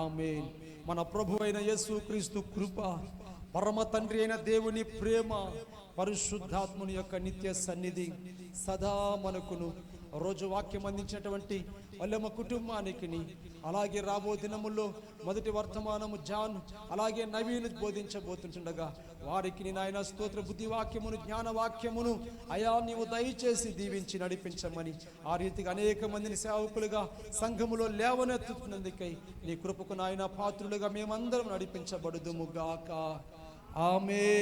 ఆమేన్. మన ప్రభు అయిన యేసుక్రీస్తు కృప, పరమ తండ్రి అయిన దేవుని ప్రేమ, పరిశుద్ధాత్ముని యొక్క నిత్య సన్నిధి సదా మనకును, రోజు వాక్యం అందించినటువంటి వల్లెమ్మ కుటుంబానికి, అలాగే రాబో దినముల్లో మొదటి వర్తమానము జాన్, అలాగే నవీన్ బోధించబోతుండగా వారికి నాయన స్తోత్ర బుద్ధి వాక్యమును, జ్ఞాన వాక్యమును అయా నీవు దయచేసి దీవించి నడిపించమని, ఆ రీతిగా అనేక మందిని సేవకులుగా సంఘములో లేవనెత్తుతున్నందుకై నీ కృపకు నాయన పాత్రులుగా మేమందరం నడిపించబడుదుముగాక. ఆమేన్.